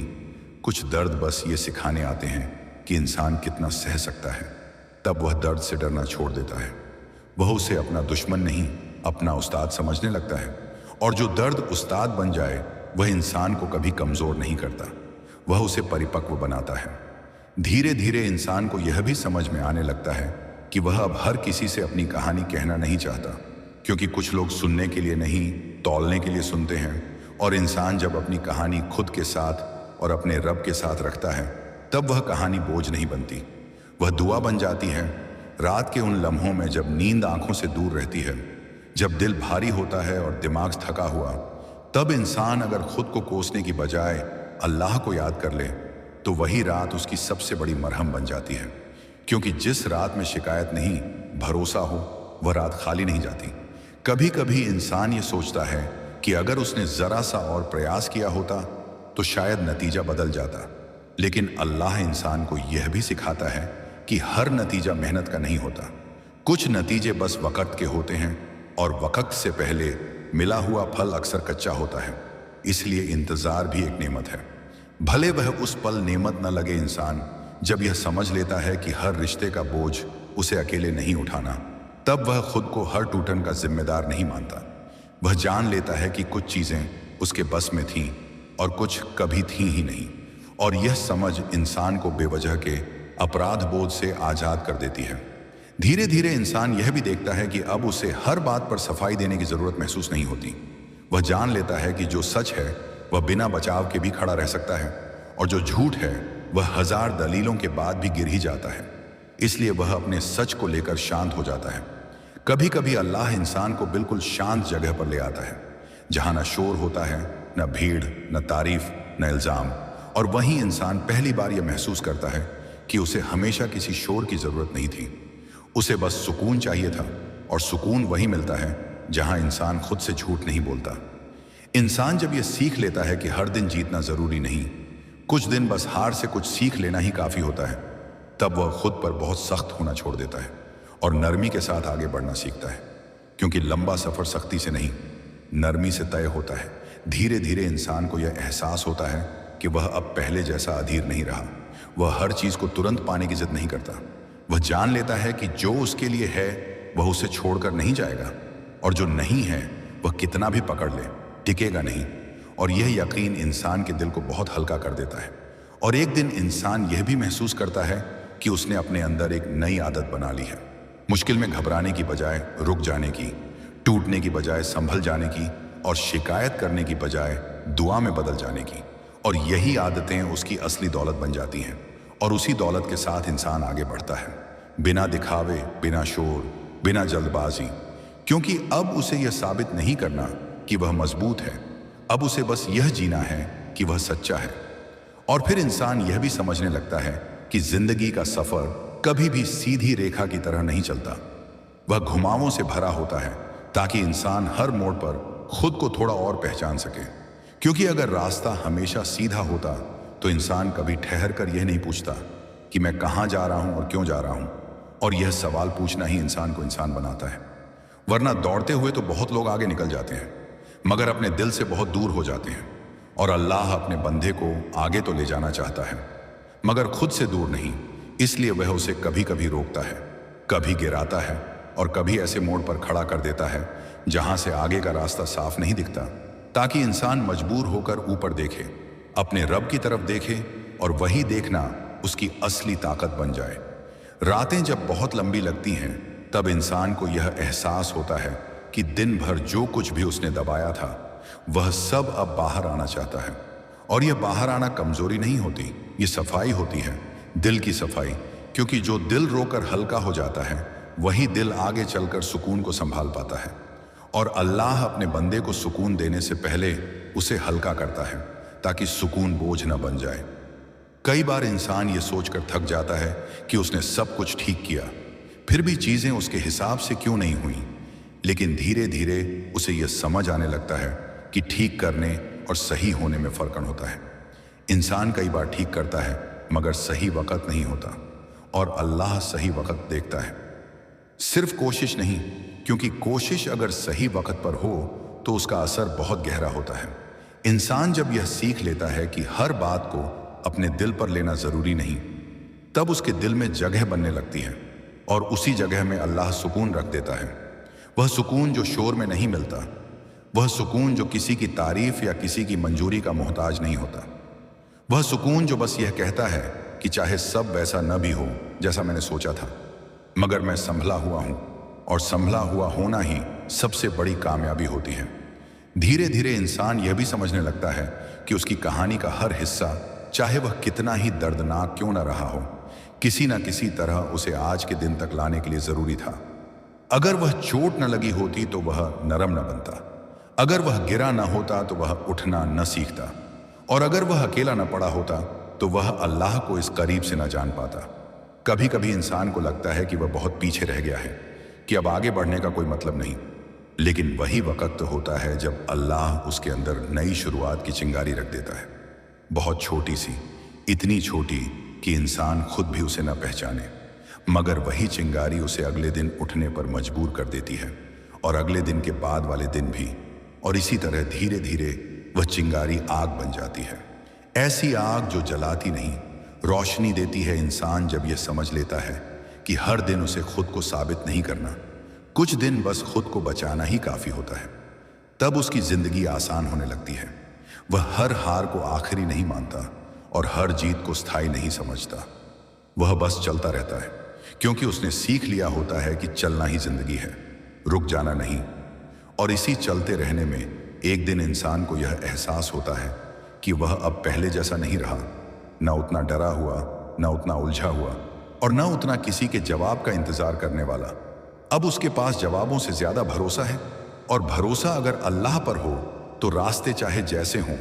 कुछ दर्द बस ये सिखाने आते हैं कि इंसान कितना सह सकता है, तब वह दर्द से डरना छोड़ देता है। वह उसे अपना दुश्मन नहीं अपना उस्ताद समझने लगता है। और जो दर्द उस्ताद बन जाए वह इंसान को कभी कमज़ोर नहीं करता, वह उसे परिपक्व बनाता है। धीरे धीरे इंसान को यह भी समझ में आने लगता है कि वह अब हर किसी से अपनी कहानी कहना नहीं चाहता, क्योंकि कुछ लोग सुनने के लिए नहीं तौलने के लिए सुनते हैं। और इंसान जब अपनी कहानी खुद के साथ और अपने रब के साथ रखता है तब वह कहानी बोझ नहीं बनती, वह दुआ बन जाती है। रात के उन लम्हों में जब नींद आंखों से दूर रहती है, जब दिल भारी होता है और दिमाग थका हुआ, तब इंसान अगर खुद को कोसने की बजाय अल्लाह को याद कर ले तो वही रात उसकी सबसे बड़ी मरहम बन जाती है। क्योंकि जिस रात में शिकायत नहीं भरोसा हो वह रात खाली नहीं जाती। कभी कभी इंसान ये सोचता है कि अगर उसने ज़रा सा और प्रयास किया होता तो शायद नतीजा बदल जाता। लेकिन अल्लाह इंसान को यह भी सिखाता है कि हर नतीजा मेहनत का नहीं होता, कुछ नतीजे बस वक़्त के होते हैं और वक़्त से पहले मिला हुआ फल अक्सर कच्चा होता है। इसलिए इंतज़ार भी एक नेमत है, भले वह उस पल नेमत न लगे। इंसान जब यह समझ लेता है कि हर रिश्ते का बोझ उसे अकेले नहीं उठाना, तब वह खुद को हर टूटन का जिम्मेदार नहीं मानता। वह जान लेता है कि कुछ चीज़ें उसके बस में थीं और कुछ कभी थीं ही नहीं। और यह समझ इंसान को बेवजह के अपराध बोध से आज़ाद कर देती है। धीरे धीरे इंसान यह भी देखता है कि अब उसे हर बात पर सफाई देने की ज़रूरत महसूस नहीं होती। वह जान लेता है कि जो सच है वह बिना बचाव के भी खड़ा रह सकता है, और जो झूठ है वह हजार दलीलों के बाद भी गिर ही जाता है। इसलिए वह अपने सच को लेकर शांत हो जाता है। कभी कभी अल्लाह इंसान को बिल्कुल शांत जगह पर ले आता है, जहाँ न शोर होता है, न भीड़, न तारीफ, न इल्ज़ाम। और वहीं इंसान पहली बार यह महसूस करता है कि उसे हमेशा किसी शोर की ज़रूरत नहीं थी, उसे बस सुकून चाहिए था। और सुकून वही मिलता है जहाँ इंसान खुद से झूठ नहीं बोलता। इंसान जब यह सीख लेता है कि हर दिन जीतना ज़रूरी नहीं, कुछ दिन बस हार से कुछ सीख लेना ही काफ़ी होता है, तब वह खुद पर बहुत सख्त होना छोड़ देता है और नरमी के साथ आगे बढ़ना सीखता है। क्योंकि लंबा सफ़र सख्ती से नहीं नरमी से तय होता है। धीरे धीरे इंसान को यह एहसास होता है कि वह अब पहले जैसा अधीर नहीं रहा। वह हर चीज़ को तुरंत पाने की जिद नहीं करता। वह जान लेता है कि जो उसके लिए है वह उसे छोड़कर नहीं जाएगा, और जो नहीं है वह कितना भी पकड़ ले टिकेगा नहीं। और यह यकीन इंसान के दिल को बहुत हल्का कर देता है। और एक दिन इंसान यह भी महसूस करता है कि उसने अपने अंदर एक नई आदत बना ली है, मुश्किल में घबराने की बजाय रुक जाने की, टूटने की बजाय संभल जाने की, और शिकायत करने की बजाय दुआ में बदल जाने की। और यही आदतें उसकी असली दौलत बन जाती हैं, और उसी दौलत के साथ इंसान आगे बढ़ता है, बिना दिखावे, बिना शोर, बिना जल्दबाजी। क्योंकि अब उसे यह साबित नहीं करना कि वह मजबूत है, अब उसे बस यह जीना है कि वह सच्चा है। और फिर इंसान यह भी समझने लगता है कि जिंदगी का सफर कभी भी सीधी रेखा की तरह नहीं चलता। वह घुमावों से भरा होता है ताकि इंसान हर मोड़ पर खुद को थोड़ा और पहचान सके। क्योंकि अगर रास्ता हमेशा सीधा होता तो इंसान कभी ठहर कर यह नहीं पूछता कि मैं कहाँ जा रहा हूँ और क्यों जा रहा हूँ। और यह सवाल पूछना ही इंसान को इंसान बनाता है। वरना दौड़ते हुए तो बहुत लोग आगे निकल जाते हैं, मगर अपने दिल से बहुत दूर हो जाते हैं। और अल्लाह अपने बंदे को आगे तो ले जाना चाहता है, मगर खुद से दूर नहीं। इसलिए वह उसे कभी कभी रोकता है, कभी गिराता है और कभी ऐसे मोड़ पर खड़ा कर देता है जहां से आगे का रास्ता साफ नहीं दिखता, ताकि इंसान मजबूर होकर ऊपर देखे, अपने रब की तरफ देखे, और वही देखना उसकी असली ताकत बन जाए। रातें जब बहुत लंबी लगती हैं तब इंसान को यह एहसास होता है कि दिन भर जो कुछ भी उसने दबाया था वह सब अब बाहर आना चाहता है। और यह बाहर आना कमजोरी नहीं होती, ये सफाई होती है, दिल की सफाई। क्योंकि जो दिल रोकर हल्का हो जाता है वही दिल आगे चलकर सुकून को संभाल पाता है। और अल्लाह अपने बंदे को सुकून देने से पहले उसे हल्का करता है ताकि सुकून बोझ न बन जाए। कई बार इंसान ये सोचकर थक जाता है कि उसने सब कुछ ठीक किया, फिर भी चीजें उसके हिसाब से क्यों नहीं हुई। लेकिन धीरे धीरे उसे यह समझ आने लगता है कि ठीक करने और सही होने में फर्क होता है। इंसान कई बार ठीक करता है मगर सही वक्त नहीं होता, और अल्लाह सही वक्त देखता है, सिर्फ कोशिश नहीं। क्योंकि कोशिश अगर सही वक्त पर हो तो उसका असर बहुत गहरा होता है। इंसान जब यह सीख लेता है कि हर बात को अपने दिल पर लेना जरूरी नहीं, तब उसके दिल में जगह बनने लगती है, और उसी जगह में अल्लाह सुकून रख देता है। वह सुकून जो शोर में नहीं मिलता, वह सुकून जो किसी की तारीफ या किसी की मंजूरी का मोहताज नहीं होता, वह सुकून जो बस यह कहता है कि चाहे सब वैसा न भी हो जैसा मैंने सोचा था, मगर मैं संभला हुआ हूं, और संभला हुआ होना ही सबसे बड़ी कामयाबी होती है। धीरे धीरे इंसान यह भी समझने लगता है कि उसकी कहानी का हर हिस्सा, चाहे वह कितना ही दर्दनाक क्यों न रहा हो, किसी न किसी तरह उसे आज के दिन तक लाने के लिए जरूरी था। अगर वह चोट न लगी होती तो वह नरम न बनता, अगर वह गिरा न होता तो वह उठना न सीखता, और अगर वह अकेला न पड़ा होता तो वह अल्लाह को इस करीब से न जान पाता। कभी कभी इंसान को लगता है कि वह बहुत पीछे रह गया है, कि अब आगे बढ़ने का कोई मतलब नहीं। लेकिन वही वक्त होता है जब अल्लाह उसके अंदर नई शुरुआत की चिंगारी रख देता है, बहुत छोटी सी, इतनी छोटी कि इंसान खुद भी उसे न पहचाने, मगर वही चिंगारी उसे अगले दिन उठने पर मजबूर कर देती है, और अगले दिन के बाद वाले दिन भी। और इसी तरह धीरे धीरे वह चिंगारी आग बन जाती है, ऐसी आग जो जलाती नहीं, रोशनी देती है। इंसान जब यह समझ लेता है कि हर दिन उसे खुद को साबित नहीं करना, कुछ दिन बस खुद को बचाना ही काफी होता है, तब उसकी जिंदगी आसान होने लगती है। वह हर हार को आखिरी नहीं मानता और हर जीत को स्थायी नहीं समझता। वह बस चलता रहता है, क्योंकि उसने सीख लिया होता है कि चलना ही जिंदगी है, रुक जाना नहीं। और इसी चलते रहने में एक दिन इंसान को यह एहसास होता है कि वह अब पहले जैसा नहीं रहा, न उतना डरा हुआ, न उतना उलझा हुआ, और न उतना किसी के जवाब का इंतजार करने वाला। अब उसके पास जवाबों से ज्यादा भरोसा है, और भरोसा अगर अल्लाह पर हो तो रास्ते चाहे जैसे हों,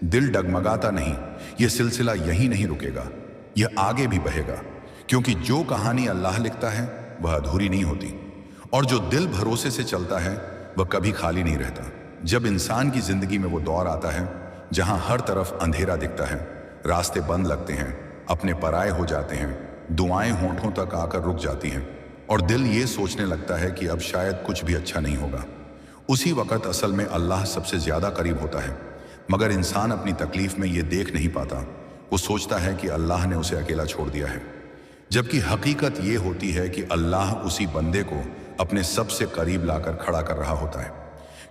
दिल डगमगाता नहीं। यह सिलसिला यहीं नहीं रुकेगा, यह आगे भी बहेगा, क्योंकि जो कहानी अल्लाह लिखता है वह अधूरी नहीं होती, और जो दिल भरोसे से चलता है वह कभी खाली नहीं रहता। जब इंसान की जिंदगी में वो दौर आता है जहां हर तरफ अंधेरा दिखता है, रास्ते बंद लगते हैं, अपने पराये हो जाते हैं, दुआएं होंठों तक आकर रुक जाती हैं, और दिल ये सोचने लगता है कि अब शायद कुछ भी अच्छा नहीं होगा, उसी वक्त असल में अल्लाह सबसे ज्यादा करीब होता है। मगर इंसान अपनी तकलीफ में ये देख नहीं पाता। वो सोचता है कि अल्लाह ने उसे अकेला छोड़ दिया है, जबकि हकीकत ये होती है कि अल्लाह उसी बंदे को अपने सबसे करीब लाकर खड़ा कर रहा होता है।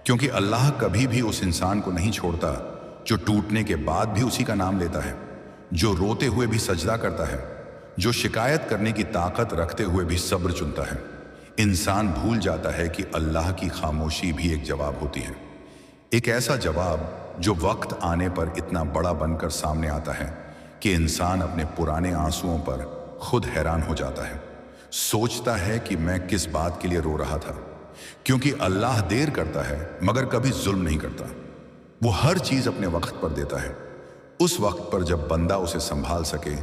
क्योंकि अल्लाह कभी भी उस इंसान को नहीं छोड़ता जो टूटने के बाद भी उसी का नाम लेता है, जो रोते हुए भी सजदा करता है, जो शिकायत करने की ताकत रखते हुए भी सब्र चुनता है। इंसान भूल जाता है कि अल्लाह की खामोशी भी एक जवाब होती है, एक ऐसा जवाब जो वक्त आने पर इतना बड़ा बनकर सामने आता है कि इंसान अपने पुराने आंसुओं पर खुद हैरान हो जाता है। सोचता है कि मैं किस बात के लिए रो रहा था, क्योंकि अल्लाह देर करता है मगर कभी जुल्म नहीं करता। वो हर चीज अपने वक्त पर देता है, उस वक्त पर जब बंदा उसे संभाल सके,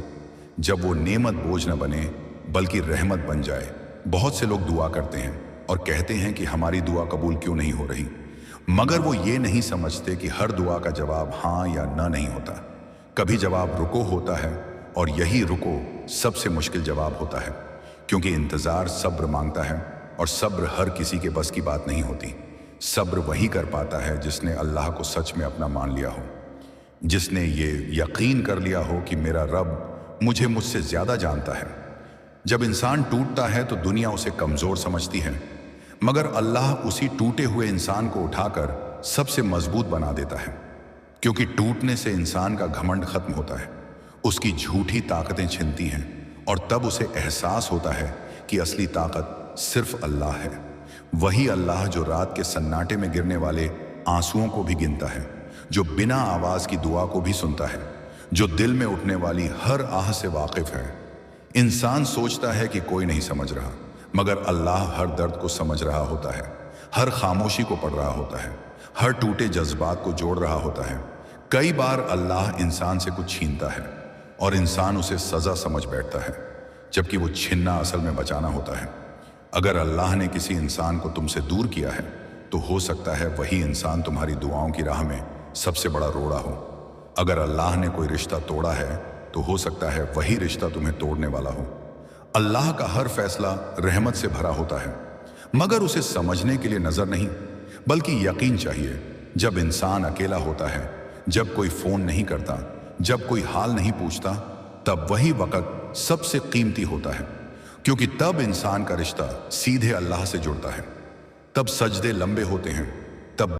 जब वो नेमत बोझ न बने बल्कि रहमत बन जाए। बहुत से लोग दुआ करते हैं और कहते हैं कि हमारी दुआ कबूल क्यों नहीं हो रही, मगर वो ये नहीं समझते कि हर दुआ का जवाब हाँ या ना नहीं होता। कभी जवाब रुको होता है, और यही रुको सबसे मुश्किल जवाब होता है, क्योंकि इंतजार सब्र मांगता है, और सब्र हर किसी के बस की बात नहीं होती। सब्र वही कर पाता है जिसने अल्लाह को सच में अपना मान लिया हो, जिसने ये यकीन कर लिया हो कि मेरा रब मुझे मुझसे ज्यादा जानता है। जब इंसान टूटता है तो दुनिया उसे कमजोर समझती है, मगर अल्लाह उसी टूटे हुए इंसान को उठाकर सबसे मजबूत बना देता है, क्योंकि टूटने से इंसान का घमंड खत्म होता है, उसकी झूठी ताकतें छिनती हैं, और तब उसे एहसास होता है कि असली ताकत सिर्फ अल्लाह है। वही अल्लाह जो रात के सन्नाटे में गिरने वाले आंसुओं को भी गिनता है, जो बिना आवाज की दुआ को भी सुनता है, जो दिल में उठने वाली हर आह से वाकिफ है। इंसान सोचता है कि कोई नहीं समझ रहा, मगर अल्लाह हर दर्द को समझ रहा होता है, हर खामोशी को पढ़ रहा होता है, हर टूटे जज्बात को जोड़ रहा होता है। कई बार अल्लाह इंसान से कुछ छीनता है और इंसान उसे सजा समझ बैठता है, जबकि वो छीनना असल में बचाना होता है। अगर अल्लाह ने किसी इंसान को तुमसे दूर किया है तो हो सकता है वही इंसान तुम्हारी दुआओं की राह में सबसे बड़ा रोड़ा हो। अगर अल्लाह ने कोई रिश्ता तोड़ा है तो हो सकता है वही रिश्ता तुम्हें तोड़ने वाला हो। अल्लाह का हर फैसला रहमत से भरा होता है, मगर उसे समझने के लिए नजर नहीं बल्कि यकीन चाहिए। जब इंसान अकेला होता है, जब कोई फोन नहीं करता, जब कोई हाल नहीं पूछता, तब वही वक्त सबसे कीमती होता है, क्योंकि तब इंसान का रिश्ता सीधे अल्लाह से जुड़ता है। तब सजदे लंबे होते हैं,